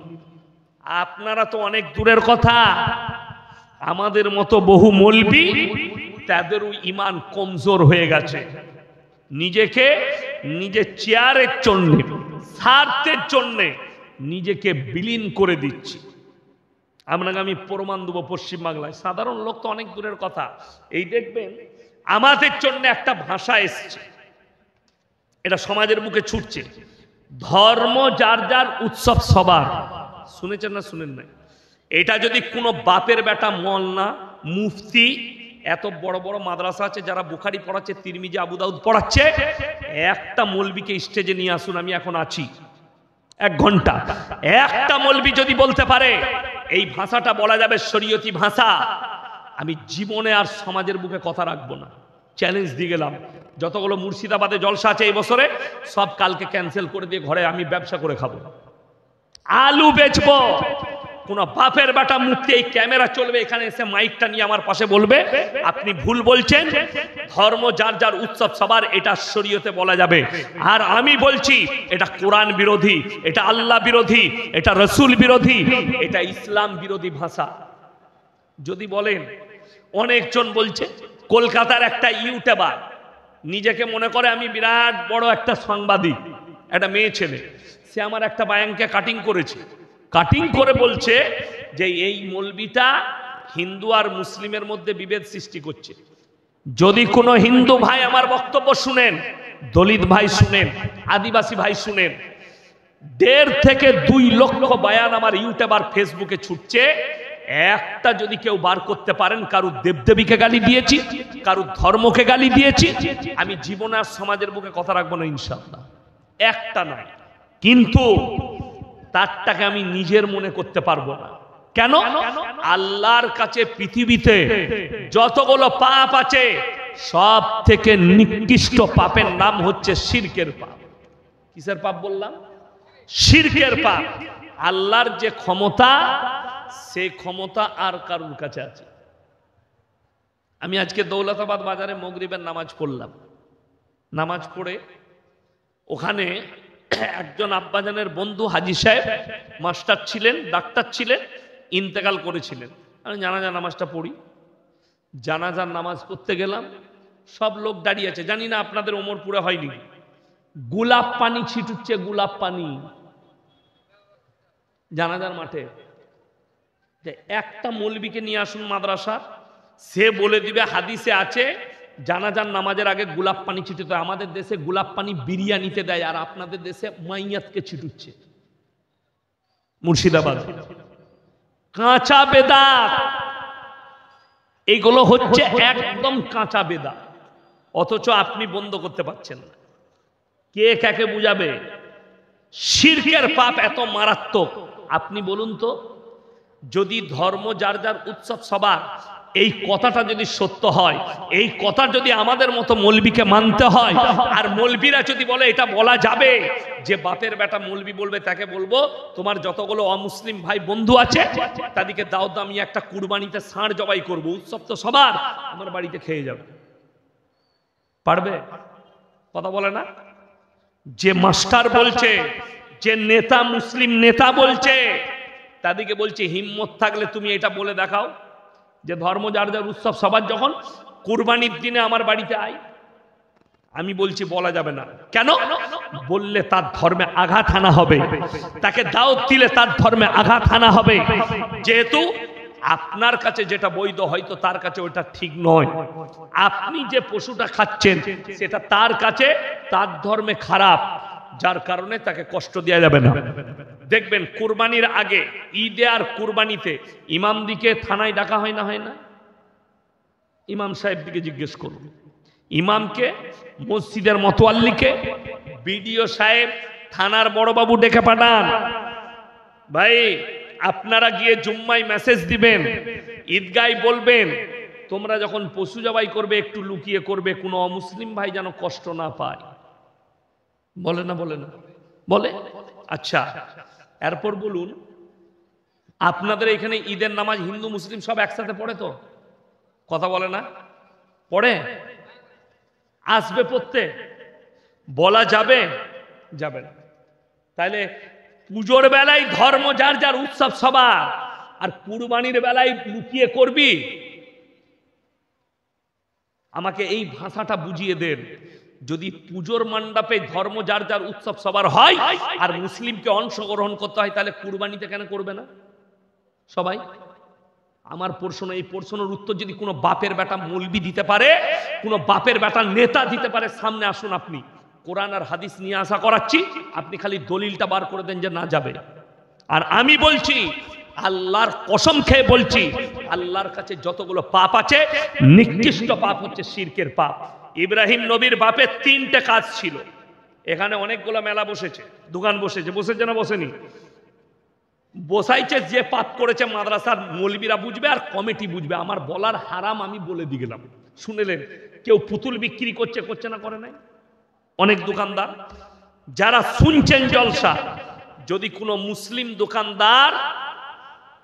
আপনারা তো অনেক দূরের কথা, আমাদের মতো বহু মৌলবি, তাদেরও ইমান কমজোর হয়ে গেছে। নিজেকে নিজের চেয়ারের জন্য, স্বার্থের জন্য নিজেকে বিলীন করে দিচ্ছি। আপনাকে আমি প্রমাণ দেবো। পশ্চিমবাংলায় সাধারণ লোক তো অনেক দূরের কথা, এই দেখবেন আমাদের জন্য একটা ভাষা এসছে, এটা সমাজের মুখে ছুটছে, ধর্ম যার যার উৎসব সবার। শুনেছেন না শুনেন নাই? এটা যদি কোনো বাপের বেটা মোল্লা, মুফতি, এত বড় বড় মাদ্রাসা আছে যারা বুখারী পড়াচ্ছে, তিরমিজি, আবু দাউদ পড়াচ্ছে, একটা মৌলবীকে স্টেজে নিয়ে আসুন, আমি এখন আছি 1 ঘন্টা, একটা মৌলবী যদি বলতে পারে এই ভাষাটা বলা যাবে শরীয়তি ভাষা, আমি জীবনে আর সমাজের বুকে কথা রাখবো না। চ্যালেঞ্জ দিয়ে গেলাম। যতগুলো মুর্শিদাবাদে জলসা আছে এই বছরে, সব কালকে ক্যান্সেল করে দিয়ে ঘরে আমি ব্যবসা করে খাবো, আলু বেচবো। কোন বাপের বেটা মুক্তি, এই ক্যামেরা চলবে, এখানে এসে মাইকটা নিয়ে আমার পাশে বলবে আপনি ভুল বলছেন, ধর্ম যার যার উৎসব সবার, এটা শরীয়তে বলা যাবে। আর আমি বলছি এটা কোরআন বিরোধী, এটা আল্লাহ বিরোধী, এটা রসুল বিরোধী, এটা ইসলাম বিরোধী ভাষা। যদি বলেন, অনেকজন বলছে, কলকাতার একটা ইউটিউবার নিজেকে মনে করে আমি বিরাট বড় একটা সাংবাদিক, একটা মেয়ে ছেলে, সে আমার একটা বায়ানকে কাটিং করেছে, কাটিং করে বলছে যে এই মৌলবীটা হিন্দু আর মুসলিমের মধ্যে বিভেদ সৃষ্টি করছে। যদি কোনো হিন্দু ভাই আমার বক্তব্য শুনেন, দলিত ভাই শুনেন, আদিবাসী ভাই শুনেন, 1.5 থেকে 2 লক্ষ বায়ান আমার ইউটিউব আর ফেসবুকে ছুটছে, একটা যদি কেউ বার করতে পারেন কারু দেবদেবীকে গালি দিয়েছি, কারু ধর্মকে গালি দিয়েছি, আমি জীবন আর সমাজের বুকে কথা রাখবো না ইনশাআল্লাহ, একটা নয়। কিন্তু তারটাকে আমি নিজের মনে করতে পারবো না। কেন? আল্লাহর কাছে পৃথিবীতে যতগুলো পাপ আছে, সব থেকে নিকৃষ্ট পাপের নাম হচ্ছে শিরকের পাপ। কিসের পাপ বললাম? শিরকের পাপ। আল্লাহর যে ক্ষমতা, সেই ক্ষমতা আর কারুর কাছে আছে। আমি আজকে দৌলতাবাদ বাজারে মাগরিবের নামাজ পড়লাম, নামাজ পড়ে ওখানে একজন আব্বাজানের বন্ধু হাজী সাহেব মাস্টার ছিলেন, ডাক্তার ছিলেন, ইন্তেকাল করেছিলেন। আমি জানাজা নামাজটা পড়ি, জানাজার নামাজ পড়তে গেলাম, সব লোক দাঁড়িয়ে আছে। জানি না আপনাদের ওমরপুরে হয়নি, গোলাপ পানি ছিটুচ্ছে, গোলাপ পানি জানাজার মাঠে। যে একটা মৌলবীকে নিয়ে আসুন মাদ্রাসা, সে বলে দিবে হাদিসে আছে জানাজার নামাজের আগে গোলাপ পানি ছিটতে। আমাদের দেশে গোলাপ পানি বিরিয়ানিতে দেয়, আর আপনাদের দেশে মাইয়াতকে ছিটুচ্ছে। মুর্শিদাবাদ কাঁচা বেদাত, এইগুলো হচ্ছে একদম কাঁচা বেদাত, অথচ আপনি বন্ধ করতে পারছেন না। কে কাকে বুঝাবে? শিরকের পাপ এত মারাত্মক। আপনি বলুন তো, যদি ধর্ম যার যার উৎসব সবার, এই কথাটা যদি সত্য হয়, এই কথা যদি আমাদের মতো মৌলবীকে মানতে হয়, আর মৌলবীরা যদি বলে এটা বলা যাবে, যে বাপের বেটা মৌলবী বলবে, তাকে বলবো তোমার যতগুলো অমুসলিম ভাই বন্ধু আছে তাদেরকে দাও, আমি একটা কুরবানিতে ষাঁড় জবাই করবো, উৎসব তো সবার, আমার বাড়িতে খেয়ে যাবে। পারবে? কথা বলে না। যে মাস্টার বলছে, যে নেতা, মুসলিম নেতা বলছে, তাদেরকে বলছে হিম্মত থাকলে তুমি এটা বলে দেখাও যে ধর্ম যার যার উৎসব সবার, যখন কুরবানির দিনে আমার বাড়িতে আয়। আমি বলছি বলা যাবে না। কেন? বললে তার ধর্মে আঘাত হানা হবে, তাকে দাওয়াত দিলে তার ধর্মে আঘাত হানা হবে। যেহেতু আপনার কাছে যেটা বৈধ হয়তো তার কাছে ওটা ঠিক নয়। আপনি যে পশুটা খাচ্ছেন সেটা তার কাছে তার ধর্মে খারাপ, যার কারণে তাকে কষ্ট দেওয়া যাবে না। দেখবেন কুরবানির আগে, ঈদে আর কুরবানিতে ইমামদিকে থানায় ডাকা হয় না, হয় না? ইমাম সাহেব দিকে জিজ্ঞেস করুন, ইমামকে, মসজিদের মতোয়াল্লিকে, বিডিও সাহেব, থানার বড়বাবু ডেকে পাঠান। ভাই আপনারা গিয়ে জুম্মায় মেসেজ দিবেন, ঈদগায় বলবেন তোমরা যখন পশু জবাই করবে একটু লুকিয়ে করবে, কোনো অমুসলিম ভাই যেন কষ্ট না পায়। বলে না, বলে না, বলে? আচ্ছা, এরপর বলুন, আপনাদের এখানে ঈদের নামাজ হিন্দু মুসলিম সব একসাথে পড়ে তো? কথা বলে না? পড়ে? আসবে পড়তে? বলা যাবে? যাবে না। তাইলে পুজোর বেলায় ধর্ম যার যার উৎসব সবার, আর কুরবানির বেলায় লুকিয়ে করবি? আমাকে এই ভাষাটা বুঝিয়ে দেন। যদি পুজোর মণ্ডপে ধর্ম যার যার উৎসব সবার হয় আর মুসলিমকে অংশগ্রহণ করতে হয়, তাহলে কুরবানিতে কেন করবে না সবাই? আমার প্রশ্ন, এই প্রশ্নের উত্তর যদি কোনো বাপের বেটা মৌলবি দিতে পারে, কোনো বাপের বেটা নেতা দিতে পারে, সামনে আসুন। আপনি কোরআন আর হাদিস নিয়ে আশা করাচ্ছি, আপনি খালি দলিলটা বার করে দেন যে না যাবে। আর আমি বলছি, আল্লাহর কসম খেয়ে বলছি, আল্লাহর কাছে যতগুলো পাপ আছে, নিকৃষ্ট পাপ হচ্ছে শিরকের পাপ। ইব্রাহিম নবীর বাপের 3টে কাজ ছিল। এখানে অনেকগুলো মেলা বসেছে, দোকান বসেছে, বসেছে না বসেনি? বসাইছে। যে পাপ করেছে মাদ্রাসার মৌলবীরা বুঝবে আর কমিটি বুঝবে। আমার বলার হারাম আমি বলে দিয়ে গেলাম, শুনেলেন? কেউ পুতুল বিক্রি করছে, করছে না, করে নাই? অনেক দোকানদার যারা শুনছেন জলসা, যদি কোনো মুসলিম দোকানদার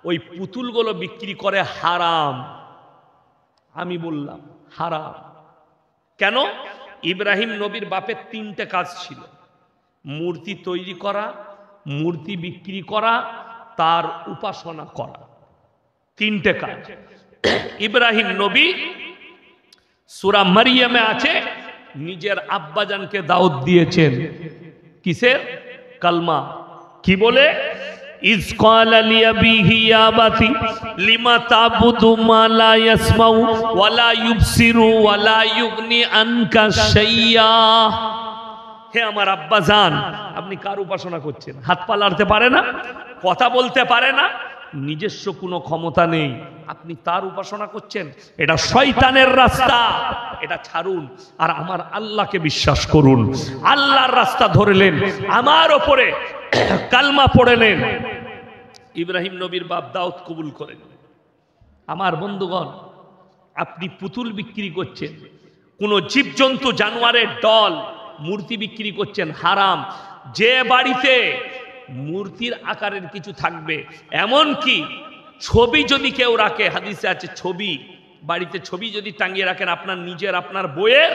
ওই পুতুলগুলো বিক্রি করে, হারাম। আমি বললাম হারাম। কেন? ইব্রাহিম নবীর বাপের 3টে কাজ ছিল, মূর্তি তৈরি করা, মূর্তি বিক্রি করা, তার উপাসনা করা। 3টে কাজ। ইব্রাহিম নবী সূরা মারিয়ামে আছে, নিজের আব্বাজানকে দাওয়াত দিয়েছেন কিসের? কালমা। কি বলে? ইজ ক্বালা লিআবিহি ইয়া আবাতি লিমা তা'বুদু মা লা ইয়াসমাউ ওয়া লা ইউবসিরু ওয়া লা ইউগনি আনকা শাইয়্যা। হে আমার আব্বাজান, আপনি কার উপাসনা করছেন? হাত পা নাড়তে পারে না, কথা বলতে পারে না, নিজস্ব কোনো ক্ষমতা নেই, আপনি তার উপাসনা করছেন? এটা শয়তানের রাস্তা, এটা ছাড়ুন আর আমার আল্লাহকে বিশ্বাস করুন। আল্লাহর রাস্তা ধরলেন, আমার ওপরে কালমা পড়লেন। ইব্রাহিম নবীর বাপ দাউদ কবুল করেন। আমার বন্ধুগণ, আপনি পুতুল বিক্রি করছেন, কোন জীবজন্তু জানোয়ারের দল মূর্তি বিক্রি করছেন, হারাম। যে বাড়িতে মূর্তির আকারের কিছু থাকবে, এমন কি ছবি যদি কেউ রাখে, হাদিসে আছে ছবি, বাড়িতে ছবি যদি টাঙিয়ে রাখেন, আপনার নিজের, আপনার বইয়ের,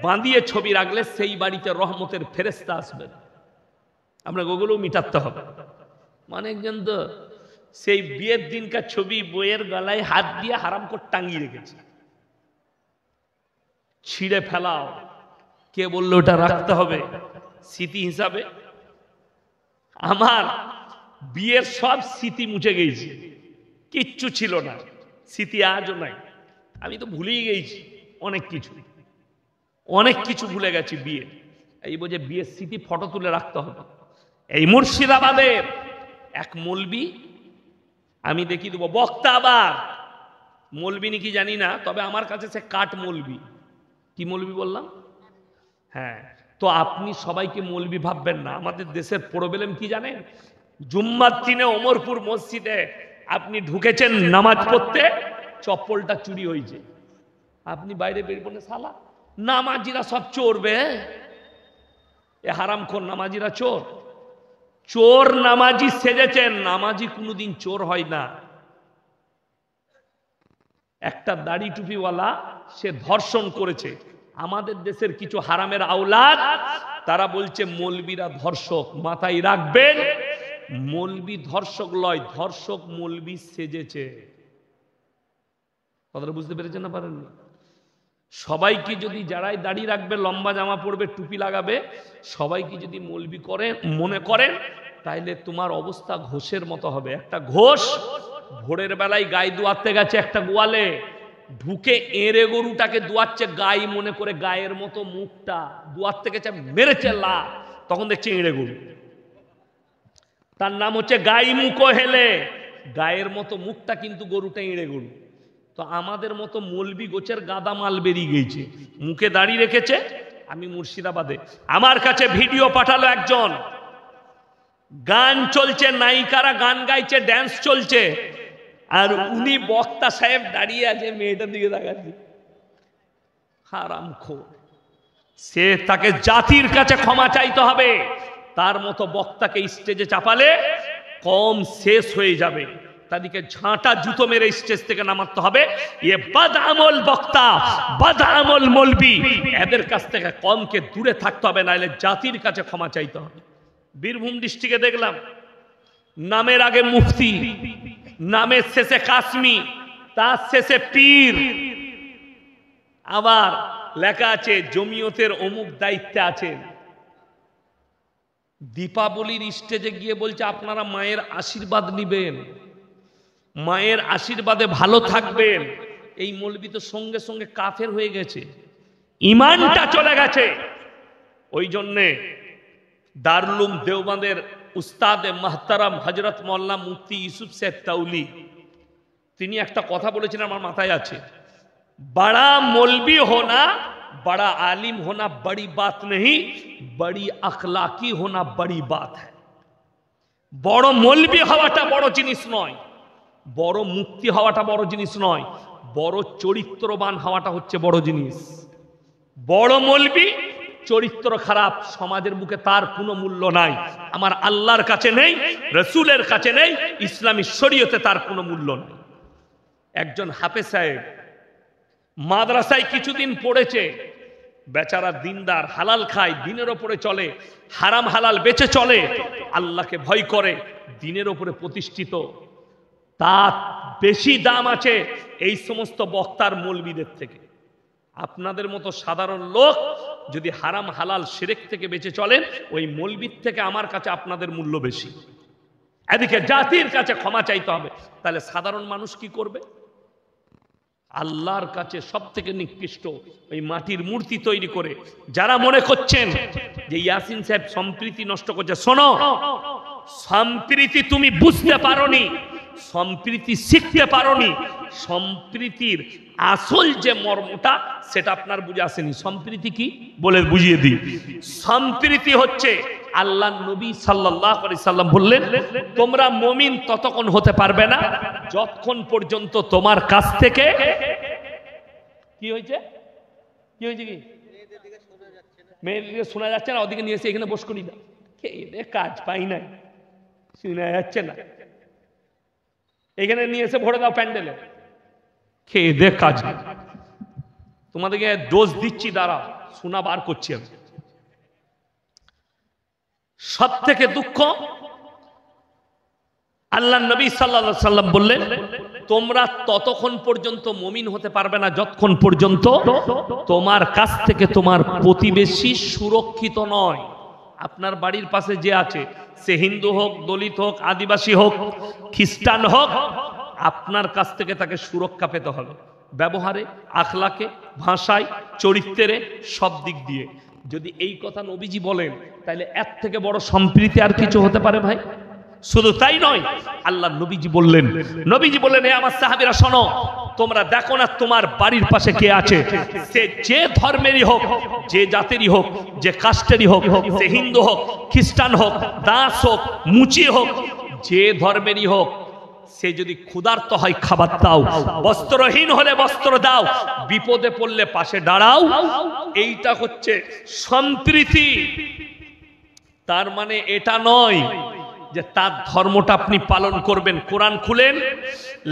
বাঁধিয়ে ছবি রাখলে সেই বাড়িতে রহমতের ফেরেশতা আসবে। আপনাকে ওগুলোও মিটাতে হবে। মানে একজন তো সেই বিয়ের দিনকার ছবি বইয়ের গলায় হাত দিয়ে হারাম করে টাঙিয়ে রেখেছে, ছিঁড়ে ফেলাও। কে বললো ওটা রাখতে হবে স্মৃতি হিসাবে? আমার বিয়ের সব স্মৃতি মুছে গেছে, কিচ্ছু ছিল না, স্মৃতি আজও নাই। আমি তো ভুলেই গেছি অনেক কিছু, অনেক কিছু ভুলে গেছি বিয়ে। এই বোঝে বিয়ের স্মৃতি ফটো তুলে রাখতে হবে। এই মুর্শিদাবাদের এক মৌলবি, আমি দেখিয়ে দেবো, বক্তা আবার মৌলবি নাকি জানি না, তবে আমার কাছে সে কাঠ মৌলবি। কি মৌলবি বললাম? হ্যাঁ। তো আপনি সবাইকে মৌলবি ভাববেন না। আমাদের দেশের প্রবলেম কি জানেন? জুম্মার দিনে ওমরপুর মসজিদে আপনি ঢুকেছেন নামাজ পড়তে, চপ্পলটা চুরি হয়েছে, আপনি বাইরে বের করে, শালা নামাজিরা সব চোরবে, এ হারামখোর নামাজিরা চোর। চোর নামাজি সেজেছেন, নামাজি কোনোদিন চোর হয় না। একটা দাড়ি টুপিওয়ালা সে ধর্ষণ করেছে। আমাদের দেশের কিছু হারামের আওলাদ তারা বলছে মৌলবীরা ধর্ষক। মাথায় রাখবেন, মৌলবী ধর্ষক লয়, ধর্ষক মৌলবী সেজেছে। কথাটা বুঝতে পেরেছেন না পারেননি? সবাইকে যদি, যারাই দাড়ি রাখবে, লম্বা জামা পরবে, টুপি লাগাবে, সবাইকে যদি মৌলবি করে মনে করেন, তাইলে তোমার অবস্থা ঘোষের মতো হবে। একটা ঘোষ ভোরের বেলায় গাই দুয়াতে গেছে একটা গোয়ালে, ঢুকে এঁড়ে গরুটাকে দুয়াচ্ছে, গাই মনে করে গায়ের মতো মুখটা দুয়াতে গেছে, মেরেছে লা, তখন দেখছে এঁড়ে গরু। তার নাম হচ্ছে গাই মুখো হেলে, গায়ের মতো মুখটা কিন্তু গরুটা এঁড়ে গরু। তো আমাদের মতো মলবি গোছের গাদা মাল বেরিয়ে গেছে, মুখে দাঁড়িয়ে রেখেছে। আমি মুর্শিদাবাদে, আমার কাছে ভিডিও পাঠালো একজন, গান চলছে, নায়িকারা গান গাইছে, ড্যান্স চলছে, আর উনি বক্তা সাহেব দাঁড়িয়ে আছে, মেয়েটার দিকে তাকাচ্ছে, হারামখোর। সে, তাকে জাতির কাছে ক্ষমা চাইতে হবে। তার মতো বক্তাকে স্টেজে চাপালে কম শেষ হয়ে যাবে, তাদেরকে ঝাঁটা জুতো মেরে স্টেজ থেকে নামাতে হবে। এ বদআমল বক্তা, বদআমল মৌলবি, এদের কাছ থেকে কমকে দূরে থাকতে হবে, নাইলে জাতির কাছে ক্ষমা চাইতে হবে। বীরভূম ডিস্ট্রিক্টে দেখলাম, নামের আগে মুফতি, নামের শেষে কাশ্মী, তার শেষে পীর, আবার লেখা আছে জমিয়তের অমুক দায়িত্বে আছেন। দীপাবলির স্টেজে গিয়ে বলছে আপনারা মায়ের আশীর্বাদ নিবেন, মায়ের আশীর্বাদে ভালো থাকবেন। এই মৌলবি তো সঙ্গে সঙ্গে কাফের হয়ে গেছে, ঈমানটা চলে গেছে। ওই জন্যে দারুল উলুম দেওবন্দের উস্তাদ মাহতারাম হযরত মাওলানা মুফতি ইউসুফ সাহেব তাউলি, তিনি একটা কথা বলেছেন, আমার মাথায় আছে, बड़ा मौलवी होना, बड़ा आलिम होना बड़ी बात नहीं, बड़ी अखलाकी होना बड़ी बात है। বড় মৌলবি হওয়াটা বড় জিনিস নয়, বড় মুক্তি হওয়াটা বড় জিনিস নয়, বড় চরিত্রবান হওয়াটা হচ্ছে বড় জিনিস। বড় মৌলবি চরিত্র খারাপ, সমাজের বুকে তার কোনো মূল্য নাই, আমার আল্লাহর কাছে নেই, রাসূলের কাছে নেই, ইসলামী শরীয়তে তার কোনো মূল্য নেই। একজন হাফেজ সাহেব মাদ্রাসায় কিছুদিন পড়েছে, বেচারা দিনদার, হালাল খায়, দিনের ওপরে চলে, হারাম হালাল বেঁচে চলে, আল্লাহকে ভয় করে, দিনের ওপরে প্রতিষ্ঠিত, তার বেশি দাম আছে এই সমস্ত বক্তার মৌলবীদের থেকে। আপনাদের মতো সাধারণ লোক যদি হারাম হালাল শিরক থেকে বেঁচে চলেন, ওই মৌলবীর থেকে আমার কাছে আপনাদের মূল্য বেশি। এদিকে জাতির কাছে ক্ষমা চাইতে হবে, তাহলে সাধারণ মানুষ কি করবে? আল্লাহর কাছে সব থেকে নিকৃষ্ট ওই মাটির মূর্তি তৈরি করে যারা মনে করছেন যে ইয়াসিন সাহেব সম্প্রীতি নষ্ট করছে, শোনো, সম্প্রীতি তুমি বুঝতে পারোনি, সম্প্রীতি শিখতে পারোনি, সম্প্রীতির আসল যে মর্মটা সেটা আপনার বুঝে আসেনি। সম্প্রীতি কি বলে বুঝিয়ে দিই। সম্প্রীতি হচ্ছে আল্লাহ নবী সাল্লাল্লাহু আলাইহি সাল্লাম বললেন, তোমরা মুমিন ততক্ষণ হতে পারবে না যতক্ষণ পর্যন্ত তোমার কাছ থেকে কি হয়েছে, কি হয়েছে, কি মেয়েদিকে শোনা যাচ্ছে না, ওদিকে নিয়ে এসে এখানে বস করি না, কাজ পাই না, শোনা যাচ্ছে না, এখানে নিয়ে এসে ভরে দাও প্যান্ডেলে, খেয়ে দেখ কাজ। তোমাদেরকে ডোজ দিচ্ছি, দাঁড়া, শোনা বার করছি আমি। সব থেকে দুঃখ, আল্লাহ নবী সাল্লাল্লাহু আলাইহি সাল্লাম বললেন, তোমরা ততক্ষণ পর্যন্ত মুমিন হতে পারবে না যতক্ষণ পর্যন্ত তোমার কাছ থেকে তোমার প্রতিবেশী সুরক্ষিত নয়। আপনার বাড়ির পাশে যে আছে, সে হিন্দু হোক, দলিত হোক, আদিবাসী হোক, খ্রিস্টান হোক, আপনার কাছ থেকে তাকে সুরক্ষা পেতে হবে, ব্যবহারে, আখলাকে, ভাষায়, চরিত্রে, সব দিক দিয়ে। যদি এই কথা নবীজি বলেন, তাহলে এর থেকে বড় সম্প্রীতি আর কিছু হতে পারে ভাই? শুধু তাই নয়, আল্লাহ নবীজি বললেন, হে আমার সাহাবীরা শোনো, তোমরা দেখো না তোমার বাড়ির পাশে কে আছে, সে যে ধর্মেরই হোক, যে জাতেরই হোক, যে কাস্টেরই হোক, সে হিন্দু হোক, খ্রিস্টান হোক, দাস হোক, মুচি হোক, যে ধর্মেরই হোক, সে যদি ক্ষুধার্ত হয় খাবার দাও, বস্ত্রহীন হলে বস্ত্র দাও, বিপদে পড়লে পাশে দাঁড়াও। এইটা হচ্ছে সম্প্রীতি। তার মানে এটা নয় যে তার ধর্মটা আপনি পালন করবেন। কোরআন খুলেন,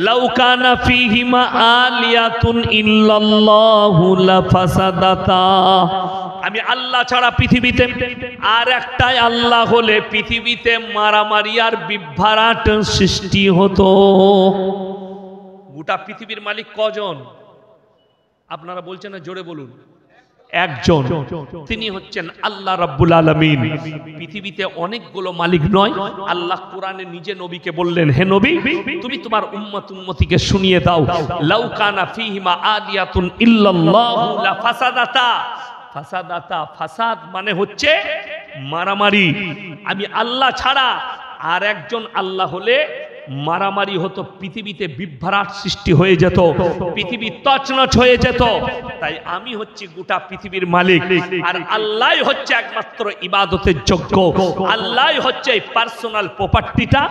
লাউ কানা ফীহিমা আলিয়াতুন ইল্লাল্লাহু লাফাসাদাতা, আমি আল্লাহ ছাড়া পৃথিবীতে আর একটাই আল্লাহ হলে পৃথিবীতে মারামারি আর বিভ্রাট সৃষ্টি হতো। গোটা পৃথিবীর মালিক কজন? আপনারা বলছেন না, জোরে বলুন। একজন, তিনি হচ্ছেন আল্লাহ রাব্বুল আলামিন। পৃথিবীতে অনেকগুলো মালিক নয়। আল্লাহ কোরআনে নিজে নবীকে বললেন, হে নবী, তুমি তোমার উম্মতিকে শুনিয়ে দাও, লাউ কানা ফীহিমা আলিয়াতুন ইল্লাল্লাহু লা ফাসাদাতা। ফাসাদ মানে হচ্ছে মারামারি। আমি আল্লাহ ছাড়া আর একজন আল্লাহ হলে মারামারি হতো, পৃথিবীতে বিভ্রাট সৃষ্টি হয়ে যেত, পৃথিবী তছনছ হয়ে যেত। তাই আমি হচ্ছি গোটা পৃথিবীর মালিক, আর আল্লাহই হচ্ছে একমাত্র ইবাদতের যোগ্য। আল্লাহই হচ্ছে এই পার্সোনাল প্রপার্টিটা,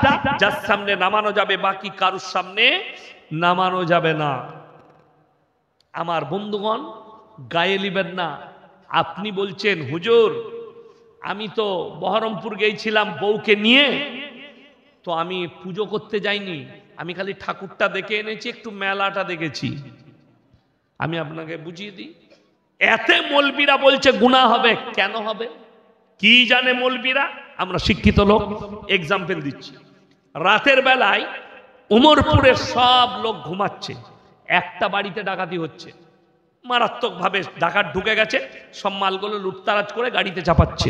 যার সামনে নামানো যাবে, বাকি কারোর সামনে নামানো যাবে না। আমার বন্ধুগণ, গায়ে লিবেন না। আপনি বলছেন, হুজুর আমি তো বহরমপুর গিয়েছিলাম বউকে নিয়ে, তো আমি পুজো করতে যাইনি, আমি খালি ঠাকুরটা দেখে এনেছি, একটু মেলাটা দেখেছি। আমি আপনাকে বুঝিয়ে দিই, এতে মৌলবীরা বলছে গুনাহ হবে। কেন হবে? কি জানে মৌলবীরা? আমরা শিক্ষিত লোক, এক্সাম্পল দিচ্ছি। রাতের বেলায় উমরপুরের সব লোক ঘুমাচ্ছে, একটা বাড়িতে ডাকাতি হচ্ছে, মারাত্মকভাবে ডাকাত ঢুকে গেছে, সব মালগুলো লুটতারাজ করে গাড়িতে চাপাচ্ছে।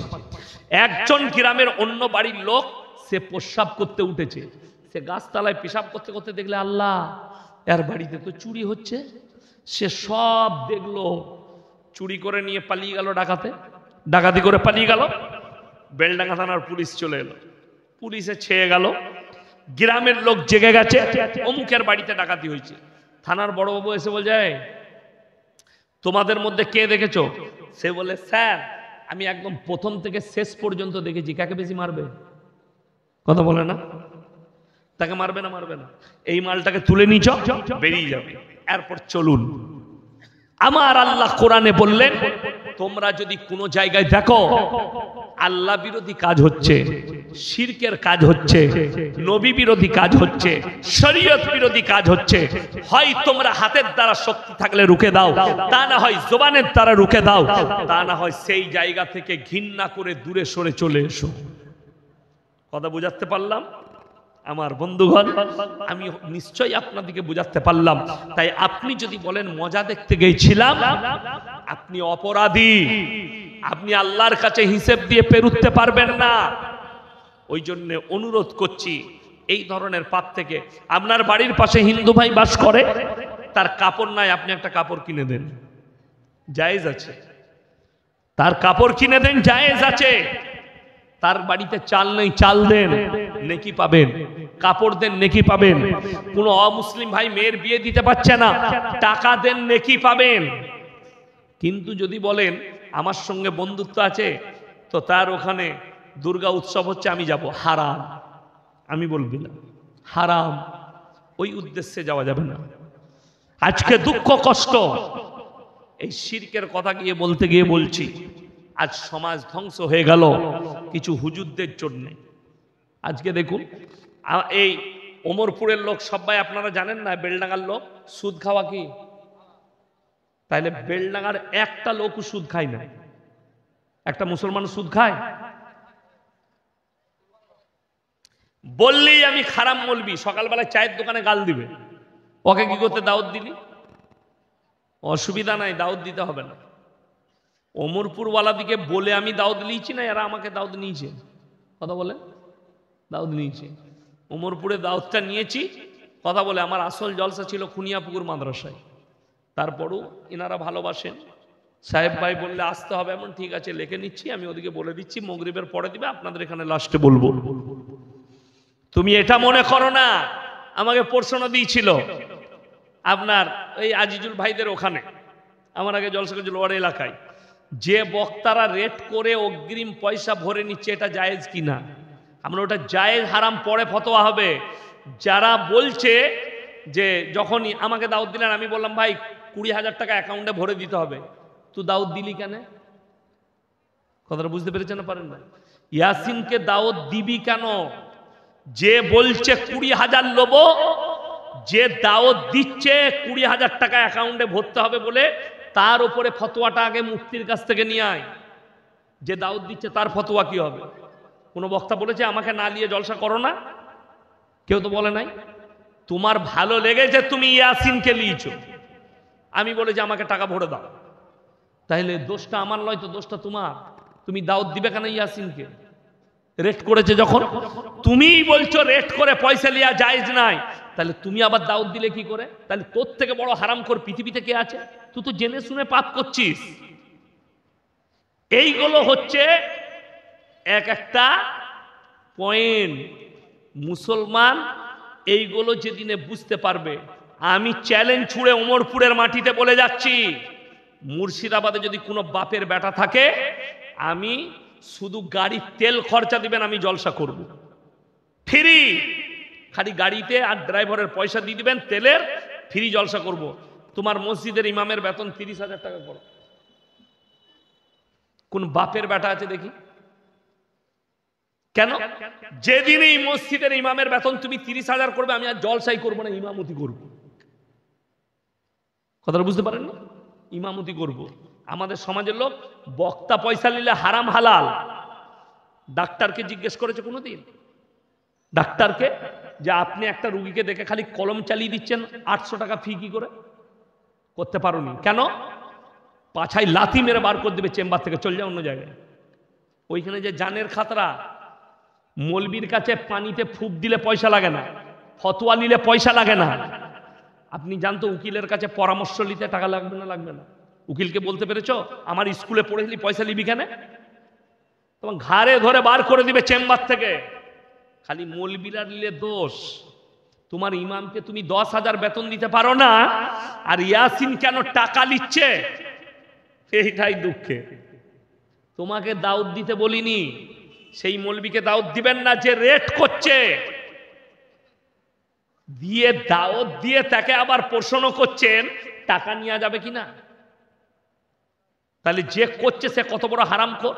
একজন গ্রামের অন্য বাড়ির লোক, সে প্রস্রাব করতে উঠেছে, সে গাছতলায় পেশাব করতে করতে দেখলে, আল্লাহ, এর বাড়িতে তো চুরি হচ্ছে। সে সব দেখলো, চুরি করে নিয়ে পালিয়ে গেল, ডাকাতি করে পালিয়ে গেল। বেলডাঙ্গা থানার পুলিশ চলে এলো, পুলিশে ছেয়ে গেল, গ্রামের লোক জেগে গেছে, অমুকের বাড়িতে ডাকাতি হয়েছে। থানার বড়বাবু এসে বলছে, তোমাদের মধ্যে কে দেখেছো? সে বলে, স্যার আমি একদম প্রথম থেকে শেষ পর্যন্ত দেখেছি। কাকে বেশি মারবে? কথা বলে না, তাকে মারবে না, মারবে না, এই মালটাকে তুলে নিচ, বেরিয়ে যাবে, এরপর চলুন। আমার আল্লাহ কোরআনে বললেন, তোমরা যদি কোনো জায়গায় দেখো আল্লাহ বিরোধী কাজ হচ্ছে, শিরকের কাজ হচ্ছে, নবী বিরোধী কাজ হচ্ছে, শরীয়ত বিরোধী কাজ হচ্ছে, হয় তোমরা হাতের দ্বারা শক্তি থাকলে রুখে দাও, তা না হয় জবানের দ্বারা রুখে দাও, তা না হয় সেই জায়গা থেকে ঘৃণা করে দূরে সরে চলে এসো। কথা বুঝাতে পারলাম? আমার বন্ধুগণ, আমি নিশ্চয়ই আপনাদেরকে বুঝাতে পারলাম। তাই আপনি যদি বলেন মজা দেখতে গিয়েছিলাম, আপনি অপরাধী, আপনি আল্লাহর কাছে হিসেব দিয়ে পেরুতে পারবেন না। ওই জন্য অনুরোধ করছি, এই ধরনের পাপ থেকে। আপনার বাড়ির পাশে হিন্দু ভাই বাস করে, তার কাপড় নাই, আপনি একটা কাপড় কিনে দেন, জায়েজ আছে। তার কাপড় কিনে দেন, জায়েজ আছে। তার বাড়িতে চাল নেই, চাল দেন, নেকি পাবেন। কাপড় দেন, নেকি পাবেন। কোন অমুসলিম ভাই মেয়ের বিয়ে দিতে পারছে না, টাকা দেন, নেকি পাবেন। কিন্তু যদি বলেন আমার সঙ্গে বন্ধুত্ব আছে, তো তার ওখানে দুর্গা উৎসব হচ্ছে, আমি যাব, হারাম। আমি বলবি না, হারাম। ওই উদ্দেশ্যে যাওয়া যাবে না। আজকে দুঃখ কষ্ট, এই শিরকের কথা গিয়ে বলতে গিয়ে বলছি, আজ সমাজ ধ্বংস হয়ে গেল কিছু হুজুরদের জন্য। আজকে দেখুন, এই ওমরপুরের লোক সবাই আপনারা জানেন না, বেলডাঙ্গার লোক সুদ খাওয়া কি? তাইলে বেলডাঙ্গার একটা লোকও সুদ খায় না। একটা মুসলমান সুদ খায়? বললেই আমি খারাপ বলবি, সকালবেলায় চায়ের দোকানে গাল দিবে, ওকে কি করতে দাওয়াত দিলি? অসুবিধা নাই, দাওয়াত দিতে হবে না। ওমরপুরওয়ালা দিকে বলে আমি দাওয়াত নিয়েছি না, এরা আমাকে দাওয়াত নিয়েছে? কথা বলে দাওয়াত নিয়েছে। ওমরপুরে দাওয়াতটা নিয়েছি, কথা বলে। আমার আসল জলসা ছিল খুনিয়াপুকুর মাদ্রাসায়, তারপরও এনারা ভালোবাসেন। সাহেব ভাই বললে আসতে হবে, এমন ঠিক আছে, লিখে নিচ্ছি, আমি ওদিকে বলে দিচ্ছি, মাগরিবের পরে দিবে, আপনাদের এখানে লাস্টে বলবো। তুমি এটা মনে করো না। আমাকে প্রশ্ন দিয়েছিল আপনার এই আজিজুল ভাইদের ওখানে, আমার আগে জলসা করেছিল ওর এলাকায়, যে বক্তারা রেট করে অগ্রিম পয়সা ভরে নিচ্ছে, এটা জায়েজ কিনা? আমরা ওটা জায়েজ হারাম পরে ফতোয়া হবে। যারা বলছে যে যখনই আমাকে দাওয়াত দিলেন, আমি বললাম ভাই 20,000 টাকা অ্যাকাউন্টে ভরে দিতে হবে, তুই দাওয়াত দিলি কেন? কথাটা বুঝতে পেরেছেন না? পারেন না? ইয়াসিনকে দাওয়াত দিবি কেন? যে বলছে 20,000 লোবো, যে দাওয়াত দিচ্ছে 20,000 টাকা অ্যাকাউন্টে ভরতে হবে বলে, তার উপরে ফতোয়াটা আগে মুফতির কাছ থেকে নিয়ে আয়। যে দাওয়াত দিচ্ছে তার ফতোয়া কি হবে? কোনো বক্তা বলেছে আমাকে না নিয়ে জলসা করো না? কেউ তো বলে নাই। তোমার ভালো লেগেছে, তুমি ইয়াসিনকে নিয়েছো, আমি বলে যে আমাকে টাকা ভরে দাও, তাইলে দোষটা আমার নয় তো, দোষটা তোমার। তুমি দাওয়াত দিবে কেন ইয়াসিনকে? রেট করেছে যখন, তুমিই বলছো রেট করে পয়সা লিয়া জায়েজ নাই, তাহলে তুমি আবার দাওয়াত দিলে কি করে? তাহলে তোর থেকে বড় হারামখোর পৃথিবীতে কে আছে? তুই তো জেনে শুনে পাপ করছিস। এইগুলো হচ্ছে এক একটা পয়েন্ট। মুসলমান এইগুলো যেদিনে বুঝতে পারবে, আমি চ্যালেঞ্জ ছুড়ে ওমরপুরের মাটিতে বলে যাচ্ছি, মুর্শিদাবাদে যদি কোনো বাপের বেটা থাকে, আমি শুধু গাড়ির তেল খরচা দিবেন, আমি জলসা করব ফ্রি। খালি গাড়িতে আর ড্রাইভারের পয়সা দিয়ে দিবেন তেলের, ফ্রি জলসা করব। তোমার মসজিদের ইমামের বেতন 30,000 টাকা করো। কোন বাপের বেটা আছে দেখি? কেন? যেদিন এই মসজিদের ইমামের বেতন তুমি 30,000 করবে, আমি আর জলসাই করবো না, ইমামতি করব। কথাটা বুঝতে পারেন না? ইমামতি করব। আমাদের সমাজের লোক বক্তা পয়সা নিলে হারাম হালাল। ডাক্তারকে জিজ্ঞেস করেছে কোনোদিন? ডাক্তারকে যে আপনি একটা রুগীকে দেখে খালি কলম চালিয়ে দিচ্ছেন, 800 টাকা ফি কি করে? করতে পারোনি কেন? পাছায় লাথি মেরে বার করে দেবে চেম্বার থেকে, চল যা অন্য জায়গায়। ওইখানে যে জানের খাতরা, মৌলবীর কাছে পানিতে ফুক দিলে পয়সা লাগে না, ফতোয়া নিলে পয়সা লাগে না। আপনি জানতো উকিলের কাছে পরামর্শ নিতে টাকা লাগবে না? লাগবে না। উকিলকে বলতে পেরেছো আমার স্কুলে পড়েছিলি, পয়সা নিবি কেন? তোমার ঘাড়ে ধরে বার করে দিবে চেম্বার থেকে। খালি মৌলবীরা নিলে দোষ। তোমার ইমামকে তুমি 10,000 বেতন দিতে পারো না, আর ইয়াসিন কেন টাকা নিচ্ছে? এইটাই দুঃখে। তোমাকে দাউদ দিতে বলিনি, সেই মৌলবীকে দাউদ দিবেন না যে রেট করছে। দিয়ে দাওয়াত দিয়ে তাকে আবার প্রশ্ন করছেন টাকা নিয়ে যাবে কিনা। তাহলে যে করছে সে কত বড় হারামখোর।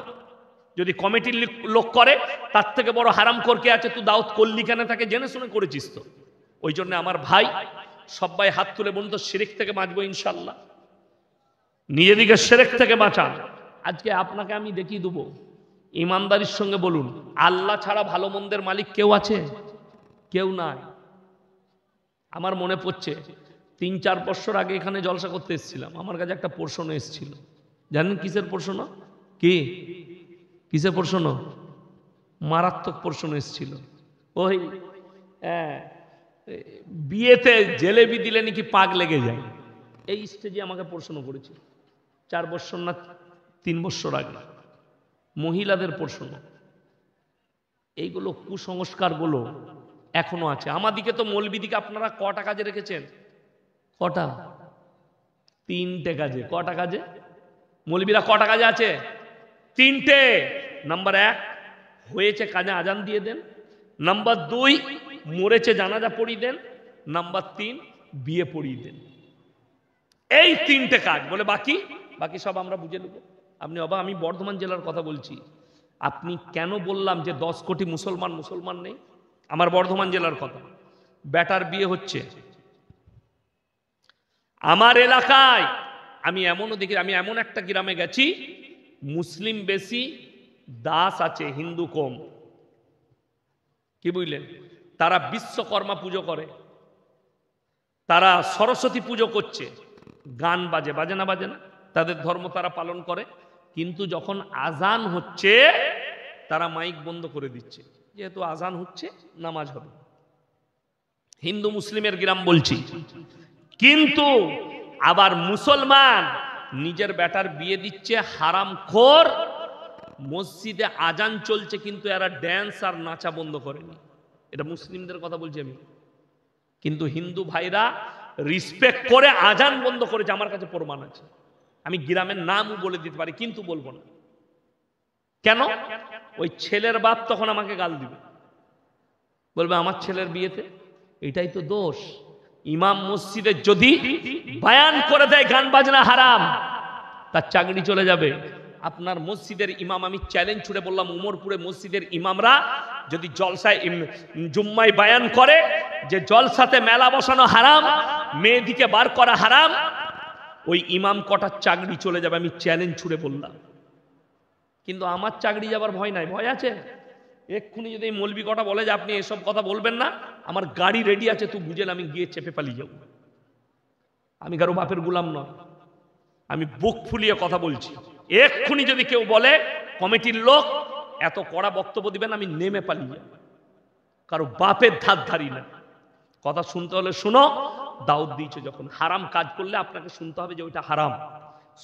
যদি কমিটির লোক করে, তার থেকে বড় হারামখোর কে আছে? তুই দাওয়াত করলি কেন? তাকে জেনে শুনে করেছিস তো। ওই জন্য আমার ভাই সবাই হাত তুলে বলুন তো, শিরক থেকে বাঁচবো ইনশাল্লাহ। নিজেদিকে শিরক থেকে বাঁচান। আজকে আপনাকে আমি দেখিয়ে দেবো, ইমানদারির সঙ্গে বলুন, আল্লাহ ছাড়া ভালো মন্দের মালিক কেউ আছে? কেউ নাই। আমার মনে পড়ছে 3-4 বছর আগে এখানে জলসা করতে এসেছিলাম, আমার কাছে একটা প্রশ্ন এসেছিল। জানেন কিসের প্রশ্ন? কি কিসের প্রশ্ন? মারাত্মক প্রশ্ন এসেছিল। ওই বিয়েতে জেলেবি দিলে নাকি পাক লেগে যায়, এই স্টেজে আমাকে প্রশ্ন করেছিল। 4 বছর না 3 বছর আগে মহিলাদের প্রশ্ন। এইগুলো কুসংস্কারগুলো এখনো আছে। আমাদিকে তো মৌলবীদিকে আপনারা কটা কাজে রেখেছেন? কটা? 3টে কাজে। কটা কাজে? মৌলবীরা কটা কাজে আছে? 3টে। নাম্বার 1 হয়েছে কাজে আজান দিয়ে দেন। নাম্বার 2 মরেছে জানাজা পড়িয়ে দেন। নাম্বার 3 বিয়ে পড়িয়ে দেন। এই 3টে কাজ বলে বাকি সব আমরা বুঝে নেব। আপনি বাবা, আমি বর্ধমান জেলার কথা বলছি। আপনি কেন বললাম যে 10 কোটি মুসলমান নেই? আমার বর্ধমান জেলার কথা। বেটার বিয়ে হচ্ছে আমার এলাকায়। আমি এমনও দেখি, আমি এমন একটা গ্রামে গেছি মুসলিম বেশি, দাস আছে, হিন্দু কম। কি বুঝলেন? তারা বিশ্বকর্মা পুজো করে, তারা সরস্বতী পুজো করছে, গান বাজে না তাদের ধর্ম তারা পালন করে। কিন্তু যখন আজান হচ্ছে তারা মাইক বন্ধ করে দিচ্ছে, যেহেতু আজান হচ্ছে নামাজ হবে। হিন্দু মুসলিমের গ্রাম বলছি। কিন্তু আবার মুসলমান নিজের বেটার বিয়ে দিচ্ছে হারামখোর। মসজিদে আজান চলছে কিন্তু এরা ড্যান্স আর নাচা বন্ধ করেনি। এটা মুসলিমদের কথা বলছি আমি। কিন্তু হিন্দু ভাইরা রিসপেক্ট করে আজান বন্ধ করেছে। আমার কাছে প্রমাণ আছে, আমি গ্রামের নামও বলে দিতে পারি, কিন্তু বলবো না। কেন? ওই ছেলের বাপ তখন আমাকে গাল দিবে, বলবে আমার ছেলের বিয়েতে। এটাই তো দোষ। ইমাম মসজিদে যদি বায়ান করে দেয় গান বাজনা হারাম, তার চাকরি চলে যাবে। আপনার মসজিদের ইমাম, আমি চ্যালেঞ্জ ছুড়ে বললাম, উমরপুরে মসজিদের ইমামরা যদি জলসায় জুম্মায় বায়ান করে যে জলসাতে মেলা বসানো হারাম, মেয়েদিকে বার করা হারাম, ওই ইমাম কটার চাকরি চলে যাবে। আমি চ্যালেঞ্জ ছুড়ে বললাম। কিন্তু আমার চাকরি যাবার ভয় নাই। ভয় আছে? এক্ষুনি যদি মৌলবি কটা বলে যে আপনি এসব কথা বলবেন না, আমার গাড়ি রেডি আছে, তুই বুঝেন আমি গিয়ে চেপে পালিয়ে যাব। আমি কারো বাপের গুলাম নয়। আমি বুক ফুলিয়ে কথা বলছি। এক্ষুনি যদি কেউ বলে কমিটির লোক এত কড়া বক্তব্য দিবেন, আমি নেমে পালিয়ে কারো বাপের ধার ধারি না। কথা শুনতে হলে শুনো। দাউদ দিয়েছে যখন, হারাম কাজ করলে আপনাকে শুনতে হবে যে ওইটা হারাম।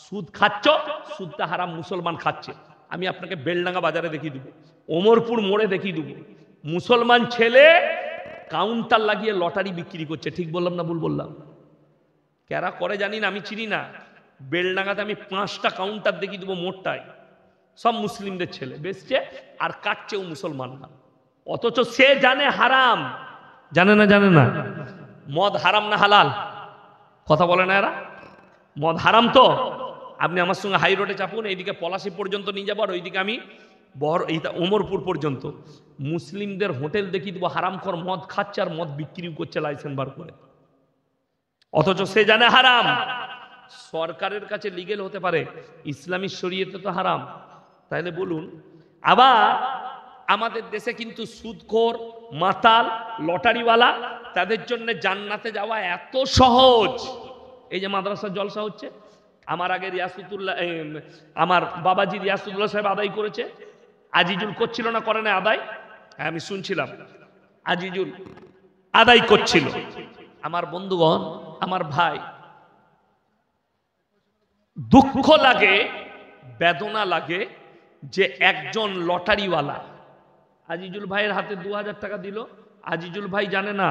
সুদ খাচ্ছ, সুদটা হারাম, মুসলমান খাচ্ছে। আমি আপনাকে বেলডাঙ্গা বাজারে দেখিয়ে দেবো, ওমরপুর মোড়ে দেখিয়ে দেবো, মুসলমান ছেলে কাউন্টার লাগিয়ে লটারি বিক্রি করছে। ঠিক বললাম না ভুল বললাম? কারা করে জানি না, আমি চিনি না। বেলডাঙ্গাতে আমি 5টা কাউন্টার দেখিয়ে দেবো মোড়টায়, সব মুসলিমদের ছেলে বেচছে আর কাটছেও মুসলমান না। অথচ সে জানে হারাম। জানে না? জানে না। মদ হারাম না হালাল? কথা বলে না এরা। মদ হারাম তো। আপনি আমার সঙ্গে হাই রোডে চাপুন, এইদিকে পলাশি পর্যন্ত নিয়ে যাবো, আর ওইদিকে আমি ওমরপুর পর্যন্ত মুসলিমদের হোটেল দেখিয়ে দেবো হারামখোর মদ খাচ্ছে আর মদ বিক্রি করছে লাইসেন্স বার করে। অথচ সে জানে হারাম। সরকারের কাছে লিগেল হতে পারে, ইসলামী শরীয়তে তো হারাম। তাইলে বলুন, আবার আমাদের দেশে কিন্তু সুদখোর, মাতাল, লটারিওয়ালা, তাদের জন্য জান্নাতে যাওয়া এত সহজ। এই যে মাদ্রাসার জলসা হচ্ছে, আমার আগে রিয়াসুতুল্লাহ, আমার বাবাজি রিয়াসুতুল্লাহ সাহেব আদায় করেছে। আজিজুল করছিল না, করে না আদায়? হ্যাঁ, আমি শুনছিলাম আজিজুল আদায় করছিল। আমার বন্ধুগণ, আমার ভাই, দুঃখ লাগে, বেদনা লাগে যে একজন লটারিওয়ালা আজিজুল ভাইয়ের হাতে 2000 টাকা দিল। আজিজুল ভাই জানে না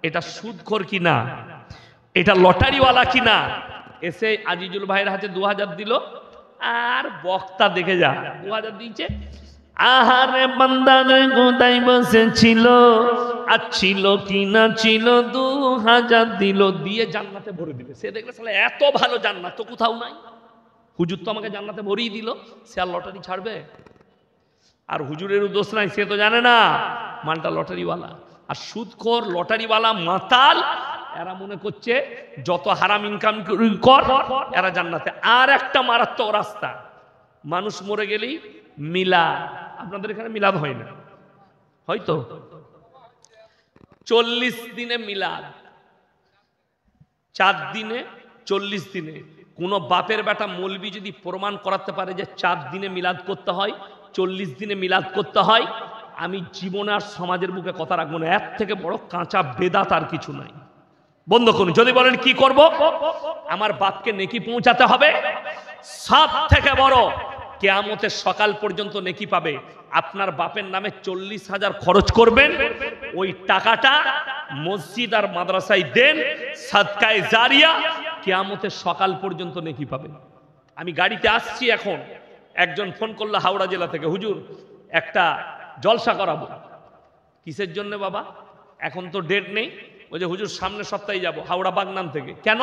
এটা সুদখোর কিনা, এটা লটারিওয়ালা কিনা। এসে আজিজুল ভাইয়ের হাতে 2000 দিল, আর বক্তা দেখে যা 2000 দিয়েছে। আহারে বান্দারে গোদাই বসেছিল, আর ছিল কিনা ছিল 2000 দিল, দিয়ে জান্নাতে ভরে দিবে। সে দেখলে সালে এত ভালো জান্নাত তো কোথাও নাই, হুজুর তো আমাকে জান্নাতে ভরিয়ে দিল, সে আর লটারি ছাড়বে? আর হুজুরেরও দোষ নাই, সে তো জানে না মালটা লটারিওয়ালা। আর সুদখোর, লটারিওয়ালা, মাতাল, এরা মনে করছে যত হারাম ইনকাম কর এরা জান্নাতে। আর একটা মারাত্মক রাস্তা, মানুষ মরে গেলেই মিলাদ। আপনাদের এখানে মিলাদ হয় না হয়তো? 40 দিনে মিলাদ, 4 দিনে, 40 দিনে। কোন বাপের বেটা মৌলবি যদি প্রমাণ করাতে পারে যে 4 দিনে মিলাদ করতে হয়, 40 দিনে মিলাদ করতে হয়, আমি জীবনে আর সমাজের মুখে কথা রাখবো না। এর থেকে বড় কাঁচা বেদাত আর কিছু নাই। বন্ধ করুন। যদি বলেন কি করব, আমার বাপকে নেকি পৌঁছাতে হবে। সব থেকে বড়, কিয়ামতের সকাল পর্যন্ত নেকি পাবে। আপনার বাপের নামে 40,000 খরচ করবেন, ওই টাকাটা মসজিদ আর মাদ্রাসায় দেন, সাদকায়ে জারিয়া, কিয়ামতের সকাল পর্যন্ত নেকি পাবে। আমি গাড়িতে আসছি এখন, একজন ফোন করলো হাওড়া জেলা থেকে, হুজুর একটা জলসা করাবো। কিসের জন্য বাবা? এখন তো ডেট নেই। ওই যে হুজুর সামনের সপ্তাহে যাব, হাওড়া বাগনান থেকে। কেন?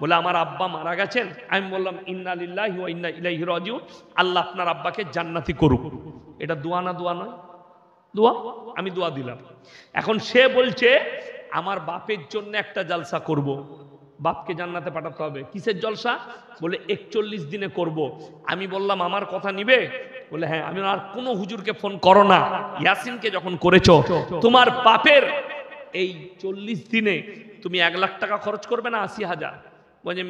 বলে আমার আব্বা মারা গেছেন। আমি বললাম ইন্না লিল্লাহি ওয়া ইন্না ইলাইহি রাজিউন, আল্লাহ আপনার আব্বাকে জান্নাতি করুক। এটা দোয়া না? দোয়া নয়? দোয়া। আমি দোয়া দিলাম। এখন সে বলছে আমার বাপের জন্য একটা জলসা করব, বাপকে জান্নাতে পাঠাতে হবে। কিসের জলসা? বলে 41 দিনে করব। আমি বললাম আমার কথা নিবে? বলে হ্যাঁ। আমি আর কোনো হুজুরকে ফোন করো না, ইয়াসিনকে যখন করেছো, তোমার বাপের এই 40 দিনে তুমি 1 লাখ টাকা খরচ করবে না 80,000? বলে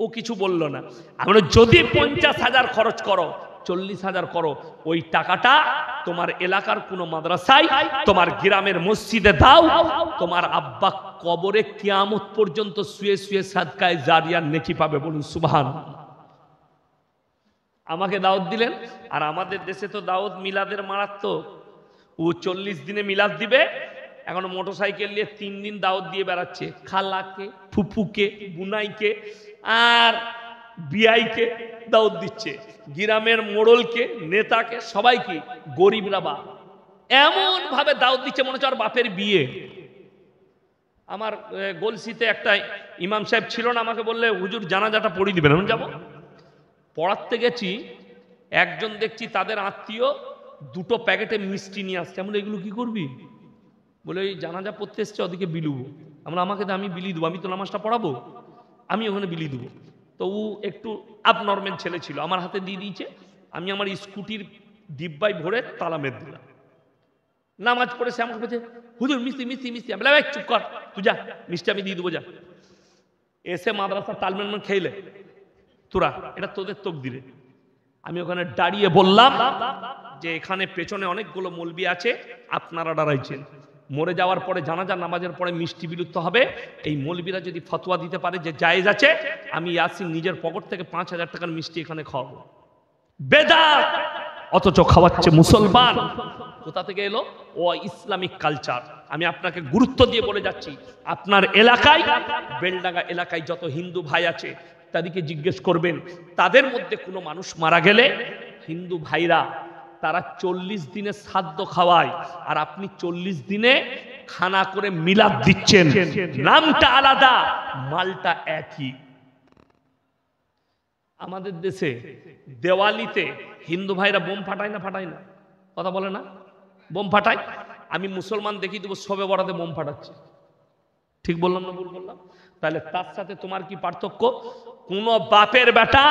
ও কিছু বললো না। আমরা যদি 50,000 খরচ করো, 40,000 করো, ওই টাকাটা তোমার এলাকার কোনো মাদ্রাসায়, তোমার গ্রামের মসজিদে দাও। তোমার আব্বা কবরে কিয়ামত পর্যন্ত শুয়ে শুয়ে সাদকায়ে জারিয়ার নেকি পাবে। বলুন সুবহানাল্লাহ। আমাকে দাওয়াত দিলেন, আর আমাদের দেশে তো দাওয়াত মিলাদের মারাত্মক। ও 40 দিনে মিলাদ দিবে, এখন মোটরসাইকেল নিয়ে 3 দিন দাওয়াত দিয়ে বেড়াচ্ছে। খালাকে, ফুফুকে, বুনাইকে আর বিআইকে দাওয়াত দিচ্ছে, গ্রামের মোড়লকে, নেতাকে, সবাইকে, গরিবরা বা এমন ভাবে দাওয়াত দিচ্ছে মনে হচ্ছে আর বাপের বিয়ে। আমার গলসিতে একটা ইমাম সাহেব ছিল না, আমাকে বললে হুজুর জানাজাটা পড়িয়ে দিবেন। আমি যাবো, পড়াতে গেছি, একজন দেখছি তাদের আত্মীয় 2টো প্যাকেটে মিষ্টি নিয়ে আসছে। আমরা এগুলো কি করবি? বলে ওই জানাজা পড়তে এসছে, ওদিকে বিলুবো। আমরা আমাকে আমি বিলি দেবো, আমি তো নামাজটা পড়াবো, আমি ওখানে বিলি দেবো। তো ও একটু আপনর্মাল ছেলে ছিল, আমার হাতে দিয়ে দিয়েছে। আমি আমার স্কুটির ডিব্বায় ভরে তালা মেরে দিলাম। নামাজ পড়ে সে আমাকে বলছে হুজুর মিষ্টি মিষ্টি মিষ্টি। আমি বললাম চুপ কর, তুই যা, মিষ্টি আমি দিয়ে দেবো, যা। এসে মাদ্রাসা তালমেন খেলে তোরা এটা তোদের তকদিরে। আমি ওখানে দাঁড়িয়ে বললাম যে এখানে পেছনে অনেকগুলো মৌলবি আছে, আপনারা দাঁড়াইছেন, মরে যাওয়ার পরে জানাজা নামাজের পরে মিষ্টি বিলুপ্ত হবে, এই মৌলবিরা যদি ফতোয়া দিতে পারে যে জায়েজ আছে, আমি ইয়াসিন নিজের পকেট থেকে 5,000 টাকার মিষ্টি এখানে খাওয়াবো। বেদাত, অথচ খাওয়াচ্ছে মুসলমান। কোথা থেকে এলো? ও ইসলামিক কালচার। আমি আপনাকে গুরুত্ব দিয়ে বলে যাচ্ছি, আপনার এলাকায়, বেলডাঙ্গা এলাকায় যত হিন্দু ভাই আছে তাদেরকে জিজ্ঞেস করবেন, তাদের মধ্যে কোনো মানুষ মারা গেলে হিন্দু ভাইরা তারা 40 দিনে শ্রাদ্ধ খাওয়ায়, আর আপনি 40 দিনে খানা করে মিলাদ দিচ্ছেন। নামটা আলাদা, মালটা একই। আমাদের দেশে দেওয়ালিতে হিন্দু ভাইরা বোম ফাটায় না? ফাটায় না? কথা বলে না? বোম ফাটায়। আমি মুসলমান দেখি দেবো শবে বরাতে বোম ফাটাচ্ছে। ঠিক বললাম না ভুল বললাম? তাহলে তার সাথে তোমার কি পার্থক্য? কোন বাপের বেটা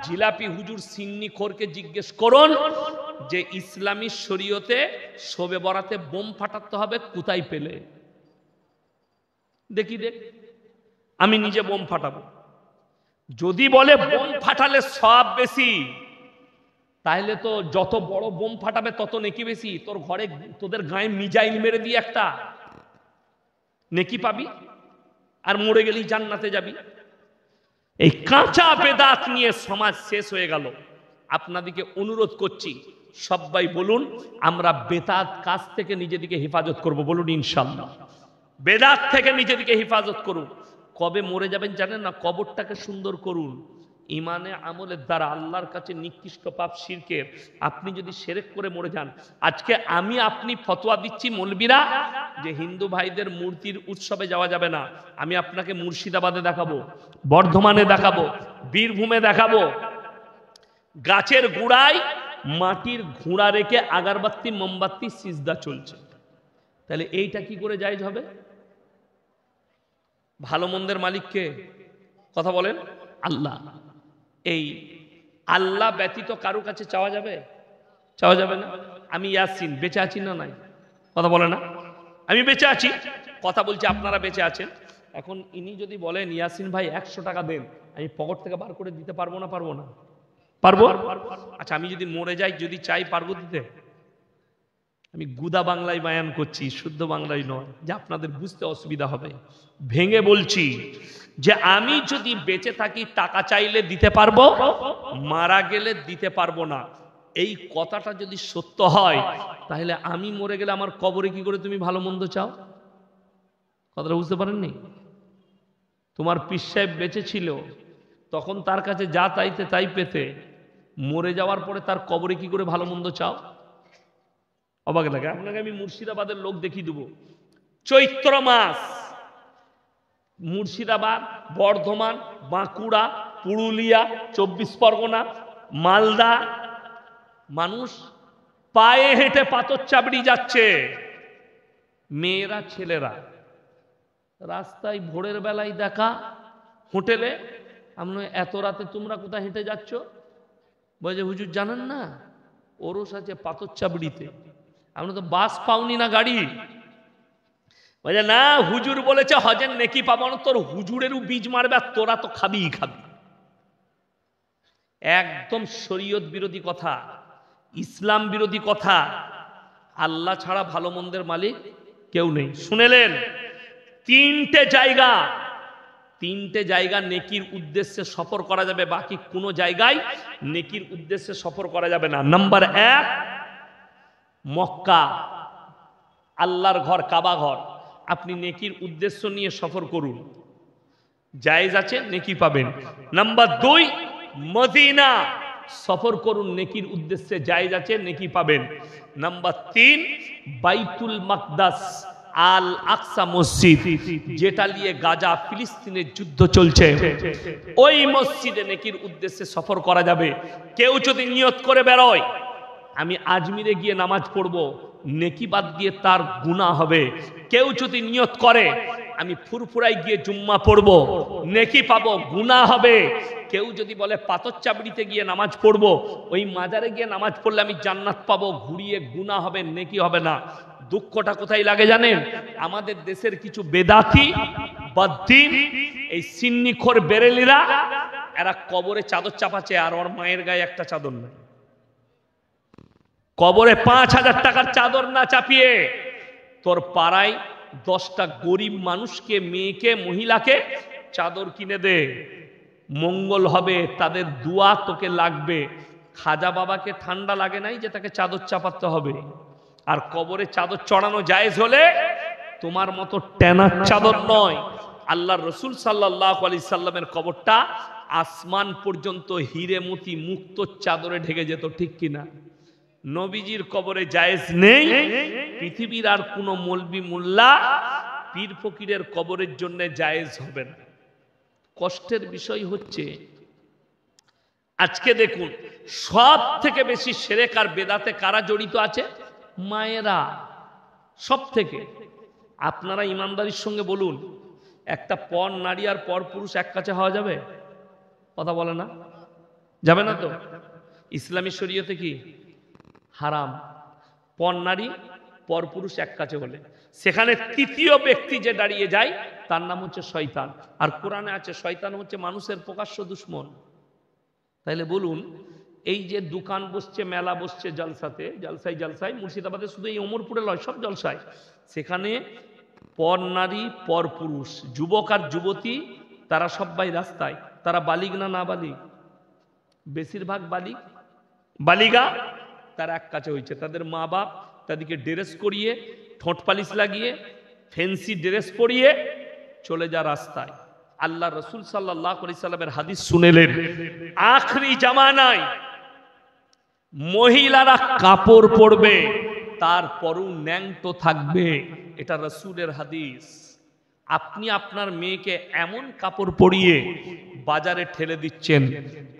জিলাপি হুজুর সিন্নি খোরকে জিজ্ঞেস করুন যে ইসলামী শরীয়তে শবে বরাতে বোম ফাটাতে হবে কোথায় পেলে? দেখি দেখ, আমি নিজে বোম ফাটাবো। যদি বলে বোম ফাটালে সব বেশি, তাহলে তো যত বড় বোম ফাটাবে তত নেকি বেশি। তোর ঘরে তোদের গায়ে মিজাইল মেরে দিয়ে একটা নেকি পাবি, আর মরে গেলেই জান্নাতে যাবি। এই কাঁচা বেদাত নিয়ে সমাজ শেষ হয়ে গেল। আপনাদেরকে অনুরোধ করছি, সবাই বলুন আমরা বেদাত কাজ থেকে নিজেদেরকে হেফাজত করব। বলুন ইনশাআল্লাহ। বেদাত থেকে নিজেদেরকে হেফাজত করুন। কবে মরে যাবেন জানেন না? কবরটাকে সুন্দর করুন। ইমানে আমলের দ্বারা আল্লাহর কাছে নিকৃষ্ট পাপ শিরকের। আপনি যদি শিরক করে মরে যান, আজকে আমি আপনি ফতোয়া দিচ্ছি মৌলবীরা যে হিন্দু ভাইদের মূর্তির উৎসবে যাওয়া যাবে না। আমি আপনাকে মুর্শিদাবাদে দেখাবো, বর্ধমানে দেখাবো, বীরভূমে দেখাবো, গাছের গোড়ায় মাটির ঘোড়া রেখে আগারবাতি মোমবাতি সিজদা চলছে। তাহলে এইটা কি করে জায়েজ হবে? ভালো মন্দের মালিককে কথা বলেন আল্লাহ। এই আল্লাহ ব্যতীত কারো কাছে চাওয়া যাবে? চাওয়া যাবে না। আমি ইয়াসিন বেঁচে আছি না নাই? কথা বলে না? আমি বেঁচে আছি, কথা বলছি, আপনারা বেঁচে আছেন। এখন ইনি যদি বলেন ইয়াসিন ভাই 100 টাকা দেন, আমি পকেট থেকে বার করে দিতে পারবো না? পারবো না? পারবো। আচ্ছা, আমি যদি মরে যাই, যদি চাই, পারবো দিতে? আমি গুদা বাংলায় বায়ান করছি, শুদ্ধ বাংলায় নয়, যে আপনাদের বুঝতে অসুবিধা হবে। ভেঙে বলছি যে আমি যদি বেঁচে থাকি টাকা চাইলে দিতে পারবো, মারা গেলে দিতে পারবো না। এই কথাটা যদি সত্য হয়, তাহলে আমি মরে গেলে আমার কবরে কি করে তুমি ভালো মন্দ চাও? কথাটা বুঝতে পারেননি? তোমার পীর সাহেব বেঁচে ছিল, তখন তার কাছে যা চাইতে তাই পেতে, মরে যাওয়ার পরে তার কবরে কি করে ভালো মন্দ চাও? অবাক লাগে। আপনাকে আমি মুর্শিদাবাদের লোক দেখিয়ে দেবো। চৈত্র মাস মুর্শিদাবাদ, বর্ধমান, বাঁকুড়া, পুরুলিয়া, 24 পরগনা, মালদা, মানুষ পায়ে হেঁটে পাথর চাবড়ি যাচ্ছে। মেয়েরা ছেলেরা রাস্তায় ভোরের বেলায় দেখা, হোটেলে। আমরা এত রাতে তোমরা কোথায় হেঁটে যাচ্ছ? বলছে হুজুর জানেন না, ওরস আছে পাথর চাবড়িতে। আমরা তো বাস পাওনি না গাড়ি। বলে না, হুজুর বলেছে হজের নেকি পাবো না। তোর হুজুরেরও বীজ মারবে, আর তোরা তো খাবিই খাবি। একদম শরীয়ত বিরোধী কথা, ইসলাম বিরোধী কথা। আল্লাহ ছাড়া ভালো মন্দের মালিক কেউ নেই। শুনেলেন? তিনটে জায়গা নেকির উদ্দেশ্যে সফর করা যাবে, বাকি কোনো জায়গায় নেকির উদ্দেশ্যে সফর করা যাবে না। নাম্বার 1 মক্কা, আল্লাহর ঘর, কাবা ঘর। আপনি নেকির উদ্দেশ্য নিয়ে সফর করুন, জায়েজ আছে, নেকি পাবেন। নাম্বার 2 মদিনা, সফর করুন, নেকির উদ্দেশ্যে জায়েজ আছে, নেকি পাবেন। নাম্বার 3 বাইতুল মাকদাস, আল আকসা মসজিদ, যেটা নিয়ে গাজা ফিলিস্তিনের যুদ্ধ চলছে, ওই মসজিদে নেকির উদ্দেশ্যে সফর করা যাবে। কেউ যদি নিয়ত করে বেরোয় আমি আজমিরে গিয়ে নামাজ পড়বো, নেকি বাদ দিয়ে তার গুনাহ হবে। কেউ যদি নিয়ত করে আমি ফুরফুরায় গিয়ে জুম্মা পড়বো, নেকি পাবো, গুনাহ হবে। কেউ যদি বলে পাথর চাবড়িতে গিয়ে নামাজ পড়বো, ওই মাজারে গিয়ে নামাজ পড়লে আমি জান্নাত পাবো, ঘুরিয়ে গুনাহ হবে, নেকি হবে না। দুঃখটা কোথায় লাগে জানেন? আমাদের দেশের কিছু বেদাতি বদ্দিন, এই সিন্নিখোর বেরেলিরা এরা কবরে চাদর চাপাচ্ছে আর ওর মায়ের গায়ে একটা চাদর নাই। কবরে 5,000 টাকার চাদর না চাপিয়ে তোর পাড়ায় 10টা গরিব মানুষকে, মেয়েকে, মহিলাকে চাদর কিনে দে, মঙ্গল হবে, তাদের দোয়া তোকে লাগবে। খাজা বাবাকে ঠান্ডা লাগে নাই যে তাকে চাদর চাপাতে হবে। আর কবরে চাদর চড়ানো জায়েজ হলে তোমার মতো টেনার চাদর নয়। আল্লাহর রসুল সাল্লাল্লাহু আলাইহি সাল্লামের কবরটা আসমান পর্যন্ত হিরে মতি মুক্ত চাদরে ঢেকে যেত, ঠিক কিনা? নবীজির কবরে জায়েজ নেই। পৃথিবীর আর কোন মৌলবি মোল্লা পীর ফকিরের কবরের জন্য জায়েজ হবে না। কষ্টের বিষয় হচ্ছে আজকে দেখুন সব থেকে বেশি শিরক আর বেদাতে কারা জড়িত আছে? মায়েরা। সব থেকে। আপনারা ইমানদারির সঙ্গে বলুন, একটা পর নারী আর পর পুরুষ এক কাছে হওয়া যাবে? কথা বলে না, যাবে না তো। ইসলামী শরীয়তে কি হারাম। পর নারী পর পুরুষ এক কাছে হলে সেখানে তৃতীয় ব্যক্তি যে দাঁড়িয়ে যায় তার নাম হচ্ছে শয়তান। আর কোরআনে আছে শয়তান হচ্ছে মানুষের প্রকাশ্য দুশ্মন। তাইলে বলুন, এই যে দোকান বসছে, মেলা বসছে, জলসাতে, জলসায় মুর্শিদাবাদে শুধু এই ওমরপুরে লয়, সব জলসায়, সেখানে পর নারী পর পুরুষ, যুবক আর যুবতী, তারা সবাই রাস্তায়। তারা বালিগ না না বালিগ? বেশিরভাগ বালিগা। তারা এক কাছে হয়েছে। তাদের মা বাপ তাদেরকে ড্রেস করিয়ে, ঠোঁট পালিশ লাগিয়ে, ফ্যান্সি ড্রেস পরিয়ে চলে যা রাস্তায়। আল্লাহ রসুল সাল্লাল্লাহু আলাইহি সাল্লামের হাদিস শুনেলেন, আখরি জামানায় মহিলারা কাপড় পরবে, তারপরও ন্যাংটো থাকবে। এটা রসুলের হাদিস। আপনি আপনার মেয়েকে এমন কাপড় পরিয়ে বাজারে ঠেলে দিচ্ছেন,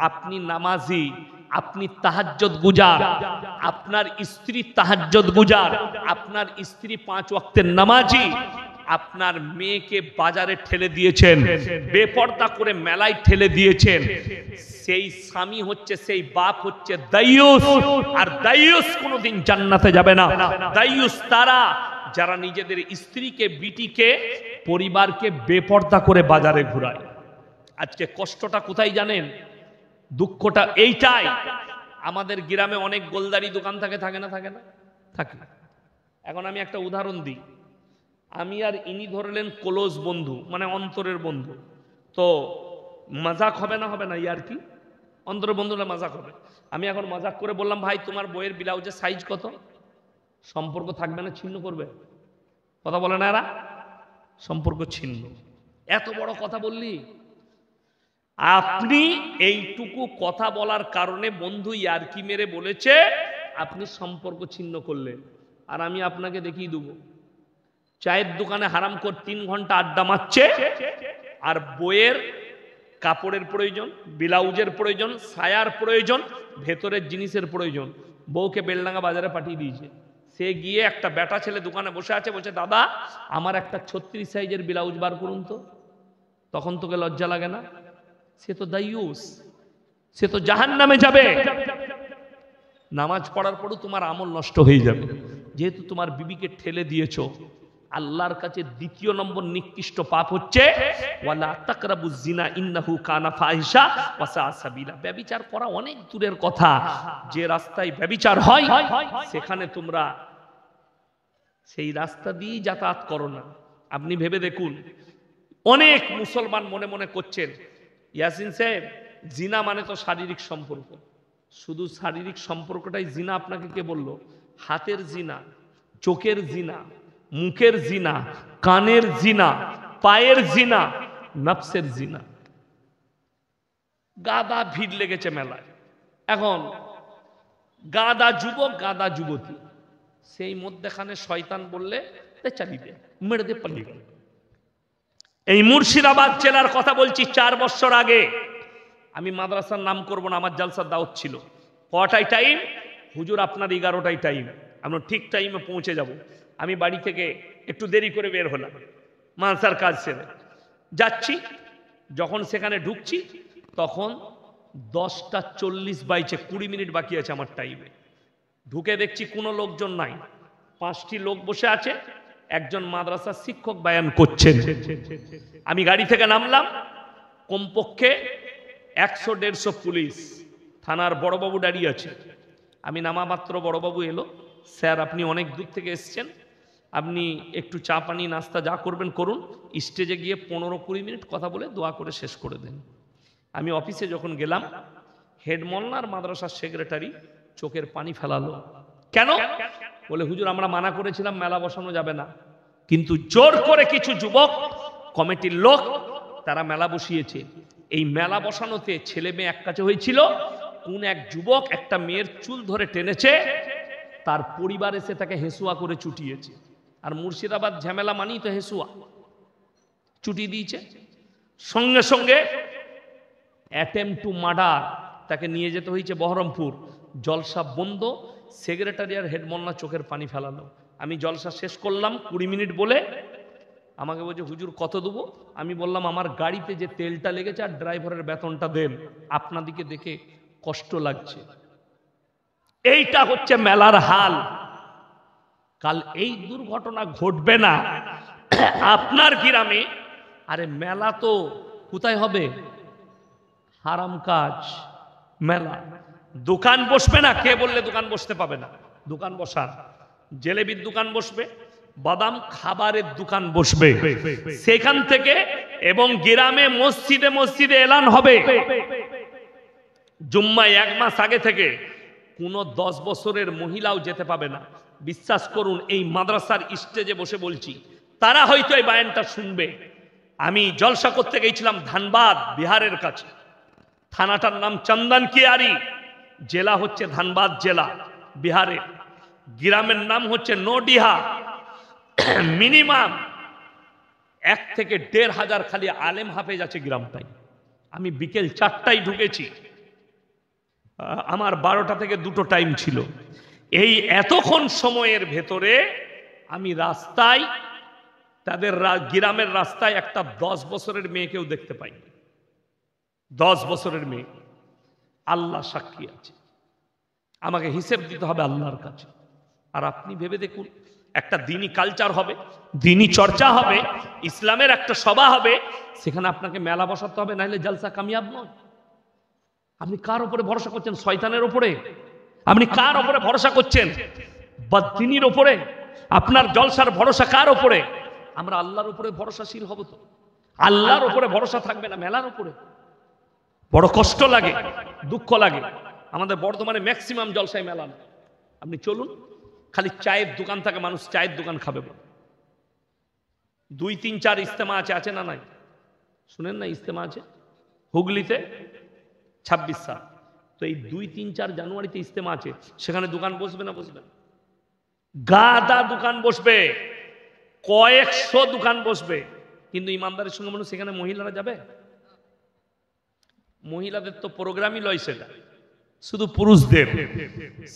আপনি নামাজি, আপনি তাহাজ্জুদ গুজার, আপনার স্ত্রী তাহাজ্জুদ গুজার, আপনার স্ত্রী 5 ওয়াক্তের নামাজি, আপনার মেয়েকে বাজারে ঠেলে দিয়েছেন, বেপর্দা করে মেলায় ঠেলে দিয়েছেন। সেই স্বামী হচ্ছে, সেই বাপ হচ্ছে দাইয়ুস। আর দাইয়ুস কোনোদিন জান্নাতে যাবে না। দাইয়ুস তারা যারা নিজেদের স্ত্রীকে, বিটিকে, পরিবারকে বেপর্দা করে বাজারে ঘুরায়। আজকে কষ্টটা কোথায় জানেন? দুঃখটা এইটাই, আমাদের গ্রামে অনেক গোলদারি দোকান থাকে না? থাকে। এখন আমি একটা উদাহরণ দিই। আমি আর ইনি ধরলেন ক্লোজ বন্ধু, মানে অন্তরের বন্ধু। তো মজাক হবে না ইয়ার কি? অন্তরের বন্ধুরা মজাক হবে। আমি এখন মজাক করে বললাম, ভাই তোমার বইয়ের ব্লাউজের সাইজ কত? সম্পর্ক থাকবে না, ছিন্ন করবে? কথা বলে না এরা? সম্পর্ক ছিন্ন। এত বড় কথা বললি? আপনি এইটুকু কথা বলার কারণে বন্ধু ইয়ারকি মেরে বলেছে, আপনি সম্পর্ক ছিন্ন করলেন। আর আমি আপনাকে দেখিয়ে দেবো, চায়ের দোকানে হারামখোর 3 ঘন্টা আড্ডা মারছে, আর বইয়ের কাপড়ের প্রয়োজন, ব্লাউজের প্রয়োজন, সায়ার প্রয়োজন, ভেতরের জিনিসের প্রয়োজন, বউকে বেলডাঙ্গা বাজারে পাঠিয়ে দিয়েছে। সে গিয়ে একটা বেটা ছেলে দোকানে বসে আছে, বলছে দাদা আমার একটা 36 সাইজের ব্লাউজ বার করুন তো। তখন তোকে লজ্জা লাগে না? সে তো দাইয়ুস, সে তো জাহান্নামে যাবে। নামাজ পড়ার পরও তোমার আমল নষ্ট হয়ে যাবে, যেহেতু তোমার বিবিকে ঠেলে দিয়েছো। আল্লাহর কাছে দ্বিতীয় নম্বর নিকৃষ্ট পাপ হচ্ছে ওয়ালা তাকরাবুজ জিনা ইন্নাহু কানা ফাহিশা ওয়া সাআ সাবিলা। ব্যভিচার করা অনেক দূরের কথা, যে রাস্তায় ব্যভিচার হয় সেখানে তোমরা সেই রাস্তা দিয়ে যাতায়াত করো না। আপনি ভেবে দেখুন, অনেক মুসলমান মনে মনে করছেন, ইয়াসিন সাহেব জিনা মানে তো শারীরিক সম্পর্ক। শুধু শারীরিক সম্পর্কটাই জিনা আপনাকে কে বললো? হাতের জিনা, চোখের জিনা, মুখের জিনা, কানের জিনা, পায়ের জিনা, নফসের জিনা। গাদা ভিড় লেগেছে মেলায়। এখন গাদা যুবক, গাদা যুবতী, সেই মধ্যেখানে শয়তান বললে চালিয়ে মেরে দিয়ে পালিয়ে গেল। এই মুর্শিদাবাদ জেলার কথা বলছি, 4 বছর আগে। আমি মাদ্রাসার নাম করব না, আমার জালসার দাওয়াত ছিল। কটায় টাইম? হুজুর আপনার 11টায় টাইম, আমরা ঠিক টাইমে পৌঁছে যাব। আমি বাড়ি থেকে একটু দেরি করে বের হলাম, মাদ্রাসার কাজ সেরে যাচ্ছি। যখন সেখানে ঢুকছি তখন 10টা 40 বাইছে, 20 মিনিট বাকি আছে আমার টাইমে। ঢুকে দেখছি কোনো লোকজন নাই, 5টি লোক বসে আছে, একজন মাদ্রাসার শিক্ষক বয়ান করছেন। আমি গাড়ি থেকে নামলাম, কমপক্ষে 100-150 পুলিশ, থানার বড়বাবু দাঁড়িয়ে আছে। আমি নামা মাত্র বড়বাবু এলো, স্যার আপনি অনেক দূর থেকে এসছেন, আপনি একটু চা পানি নাস্তা যা করবেন করুন, স্টেজে গিয়ে 15-20 মিনিট কথা বলে দোয়া করে শেষ করে দেন। আমি অফিসে যখন গেলাম, হেড মোল্লার মাদ্রাসার সেক্রেটারি চোখের পানি ফেলালো। কেন? বলে হুজুর আমরা মানা করেছিলাম মেলা বসানো যাবে না, কিন্তু জোর করে কিছু যুবক কমিটির লোক তারা মেলা বসিয়েছে। এই মেলা বসানোতে ছেলে মেয়ে এক কাছে হয়েছিল, কোন এক যুবক একটা মেয়ের চুল ধরে টেনেছে, তার পরিবার এসে তাকে হেসুয়া করে চুটিয়েছে। আর মুর্শিদাবাদ ঝামেলা মানেই তো হেসুয়া, চুটি দিয়েছে। সঙ্গে সঙ্গে অ্যাটেম্প টু মার্ডার, তাকে নিয়ে যেতে হয়েছে বহরমপুর। জলসা বন্ধ, সেক্রেটারি আর হেডমোল্লা চোখের পানি ফেলালো। আমি জলসা শেষ করলাম 20 মিনিট বলে, আমাকে বলছে হুজুর কত দেবো? আমি বললাম আমার গাড়িতে যে তেলটা লেগেছে আর ড্রাইভারের বেতনটা দেন, আপনাদিকে দেখে কষ্ট লাগছে। এইটা হচ্ছে মেলার হাল। কাল এই দুর্ঘটনা ঘটবে না আপনার গ্রামে। আরে মেলা তো কোথায় হবে? হারাম কাজ মেলা। দোকান বসবে না, কে বললে দোকান বসতে পাবে না? দোকান বসান, জেলেবির দোকান বসবে, বাদাম খাবারের দোকান বসবে সেখান থেকে। এবং গ্রামে মসজিদে মসজিদে এলান হবে জুম্মায় 1 মাস আগে থেকে কোন 10 বছরের মহিলাও যেতে পাবে না। বিশ্বাস করুন, এই মাদ্রাসার স্টেজে বসে বলছি, তারা হয়তো এই বায়ানটা শুনবে। আমি জলসা করতে গেছিলাম ধানবাদ, বিহারের কাছে। থানাটার নাম চন্দন কিয়ারি, জেলা হচ্ছে ধানবাদ জেলা বিহারে, গ্রামের নাম হচ্ছে নোডিহা। মিনিমাম 1 থেকে 1,500 খালি আলেম হাফেজ আছে গ্রামটাই। আমি বিকেল 4টায় ঢুকেছি, আমার 12টা থেকে 2টো টাইম ছিল। এই এতক্ষণ সময়ের ভেতরে আমি রাস্তায়, তাদের গ্রামের রাস্তায় একটা 10 বছরের মেয়েকেও দেখতে পাই। 10 বছরের মেয়ে, আল্লাহ সাক্ষী আছে, আমাকে হিসেব দিতে হবে আল্লাহর কাছে। আর আপনি ভেবে দেখুন, একটা দিনী কালচার হবে, দিনী চর্চা হবে, ইসলামের একটা সভা হবে, সেখানে আপনাকে মেলা বসাতে হবে, নাহলে জলসা কামিয়াব নয়। আপনি কার উপরে ভরসা করছেন? শয়তানের উপরে? আপনি কার উপরে ভরসা করছেন? বদদিনীর উপরে? আপনার জলসার ভরসা কার উপরে? আমরা আল্লাহর উপরে ভরসাশীল হব তো। আল্লাহর উপরে ভরসা থাকবে না মেলার উপরে। বড় কষ্ট লাগে, দুঃখ লাগে। আমাদের বর্তমানে ম্যাক্সিমাম জলসায় মেলা না। আপনি চলুন, খালি চায়ের দোকান থাকে, মানুষ চায়ের দোকান খাবে। 2, 3, 4 ইজতেমা আছে না নাই? শুনেন না, ইজতেমা আছে হুগলিতে 26 সাল। তো এই 2, 3, 4 জানুয়ারিতে ইজতেমা আছে, সেখানে দোকান বসবে না? বসবে। গাদা দোকান বসবে, কয়েকশো দোকান বসবে, কিন্তু ইমানদারের সঙ্গে মানুষ সেখানে মহিলারা যাবে? মহিলাদের তো প্রোগ্রামই লয়, সেটা শুধু পুরুষদের।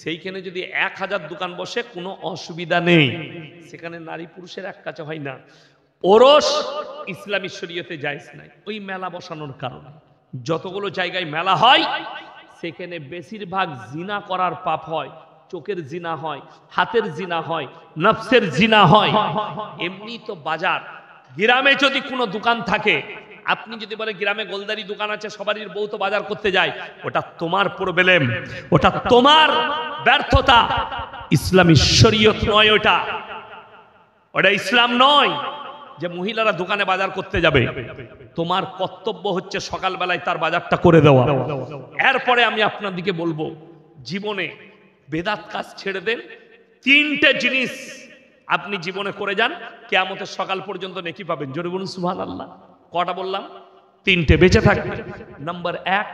সেইখানে যদি 1000 দোকান বসে কোনো অসুবিধা নেই, সেখানে নারী পুরুষের এক কাছে হয় না। ওরস ইসলামী শরীয়তে জায়েজ নাই ওই মেলা বসানোর কারণে। যতগুলো জায়গায় মেলা হয় সেখানে বেশিরভাগ জিনা করার পাপ হয়, চোখের জিনা হয়, হাতের জিনা হয়, নফসের জিনা হয়। এমনি তো বাজার, গ্রামে যদি কোনো দোকান থাকে, আপনি যদি বলে গ্রামে গোলদারি দোকান আছে, সবারই বউ তো বাজার করতে যায়, ওটা তোমার প্রবলেম, ওটা তোমার ব্যর্থতা। ইসলামী শরীয়ত নয় ওটা, ওটা ইসলাম নয় যে মহিলারা দোকানে বাজার করতে যাবে। তোমার কর্তব্য হচ্ছে সকালবেলায় তার বাজারটা করে দেওয়া। এরপরে আমি আপনাদেরকে বলবো, জীবনে বেদাত কাজ ছেড়ে দেন। 3টে জিনিস আপনি জীবনে করে যান, কিয়ামতের সকাল পর্যন্ত নেকি পাবেন। জোরে বলুন সুবহানাল্লাহ। কটা বললাম? 3টে বেঁচে থাকবে। নাম্বার 1,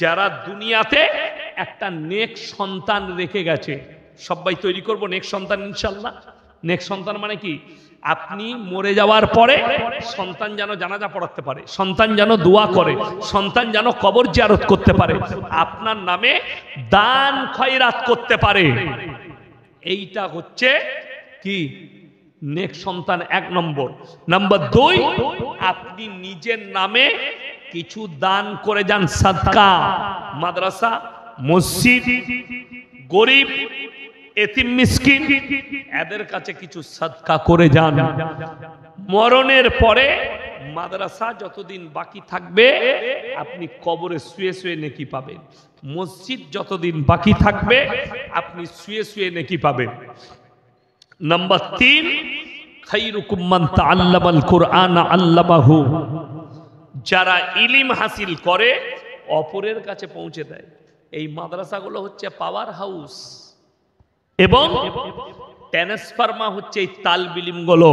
যারা দুনিয়াতে একটা নেক সন্তান রেখে গেছে, সবাই তৈরি করব নেক সন্তান ইনশাআল্লাহ। নেক সন্তান মানে কি? আপনি মরে যাওয়ার পরে সন্তান যেন জানাজা পড়াতে পারে, সন্তান যেন দোয়া করে, সন্তান যেন কবর জিয়ারত করতে পারে, আপনার নামে দান খয়রাত করতে পারে। এইটা হচ্ছে কি? নেক সন্তান 1 নম্বর। নাম্বার 2, আপনি নিজের নামে কিছু দান করে যান, সাদকা, মাদ্রাসা, মসজিদ, গরিব, এতিম মিসকিন, এদের কাছে কিছু সাদকা করে যান। মরণের পরে মাদ্রাসা যতদিন বাকি থাকবে আপনি কবরে শুয়ে শুয়ে নেকি পাবেন। মসজিদ যতদিন বাকি থাকবে আপনি শুয়ে শুয়ে নেকি পাবেন। নাম্বার 3, খায়রুকুম মান তাআল্লামাল কুরআন আল্লামাহু, যারা ইলম হাসিল করে অপরের কাছে পৌঁছে দেয়। এই মাদ্রাসাগুলো হচ্ছে পাওয়ার হাউস এবং ট্রান্সফার্মা হচ্ছে এই তালবিলিমগুলো।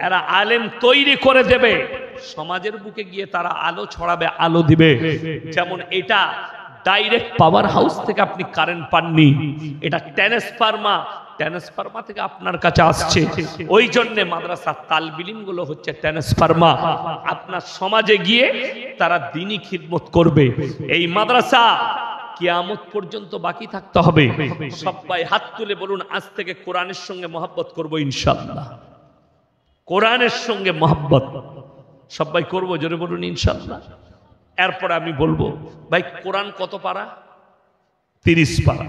এরা আলেম তৈরি করে দেবে, সমাজের বুকে গিয়ে তারা আলো ছড়াবে, আলো দিবে। যেমন এটা ডাইরেক্ট পাওয়ার হাউস থেকে আপনি কারেন্ট পাননি, এটা ট্রান্সফার্মা থেকে আপনার কাছে আসছে। ওই জন্য মাদ্রাসা তালবিলিমগুলো হচ্ছে ট্রান্সফার্মা। আপনার সমাজে গিয়ে তারা দ্বীনি খিদমত করবে। এই মাদ্রাসা কিয়ামত পর্যন্ত বাকি থাকতে হবে। সবাই হাত তুলে বলুন, আজ থেকে কোরআনের সঙ্গে মহব্বত করব ইনশাআল্লাহ। কোরআনের সঙ্গে মহব্বত সবাই করব, জোরে বলুন ইনশাআল্লাহ। এরপর আমি বলবো, ভাই কোরআন কত পারা? 30 পারা।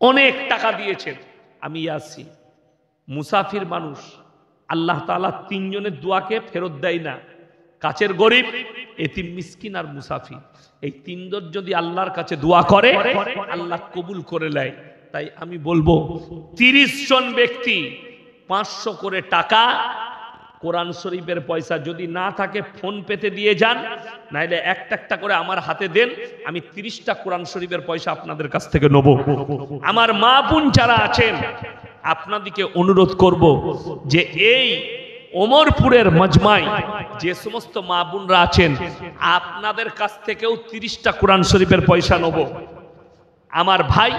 অনেক টাকা দিয়েছেন। আমি আসি মুসাফির মানুষ, আল্লাহ তাআলা 3 জনের দোয়াকে ফেরত দেয় না। কাছের গরিব, এতিম, মিসকিন আর মুসাফির, এই 3 জন যদি আল্লাহর কাছে দোয়া করে আল্লাহ কবুল করে নেয়। তাই আমি বলবো 30 জন ব্যক্তি 500 করে টাকা, কোরআন শরীফের পয়সা যদি না থাকে ফোন পেতে দিয়ে যান, নাইলে একটা করে আমার হাতে দেন। আমি 30টা কোরআন শরীফের পয়সা আপনাদের কাছ থেকে নেব। আমার মা বোন যারা আছেন আপনাদেরকে অনুরোধ করব যে এই ওমরপুরের মজমায় যে সমস্ত মা বোনরা আছেন আপনাদের কাছ থেকেও 30টা কোরআন শরীফের পয়সা নেব। আমার ভাই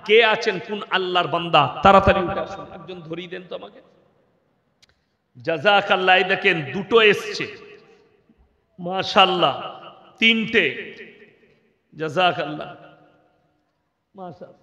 কে আছেন, কোন আল্লাহর বান্দা, তাড়াতাড়ি উঠে আসুন। একজন ধরিয়ে দেন তো আমাকে। জাযাকাল্লাহ। দেখেন দুটো এসছে, মাশাআল্লাহ, 3টে। জাযাকাল্লাহ, মাশাআল্লাহ।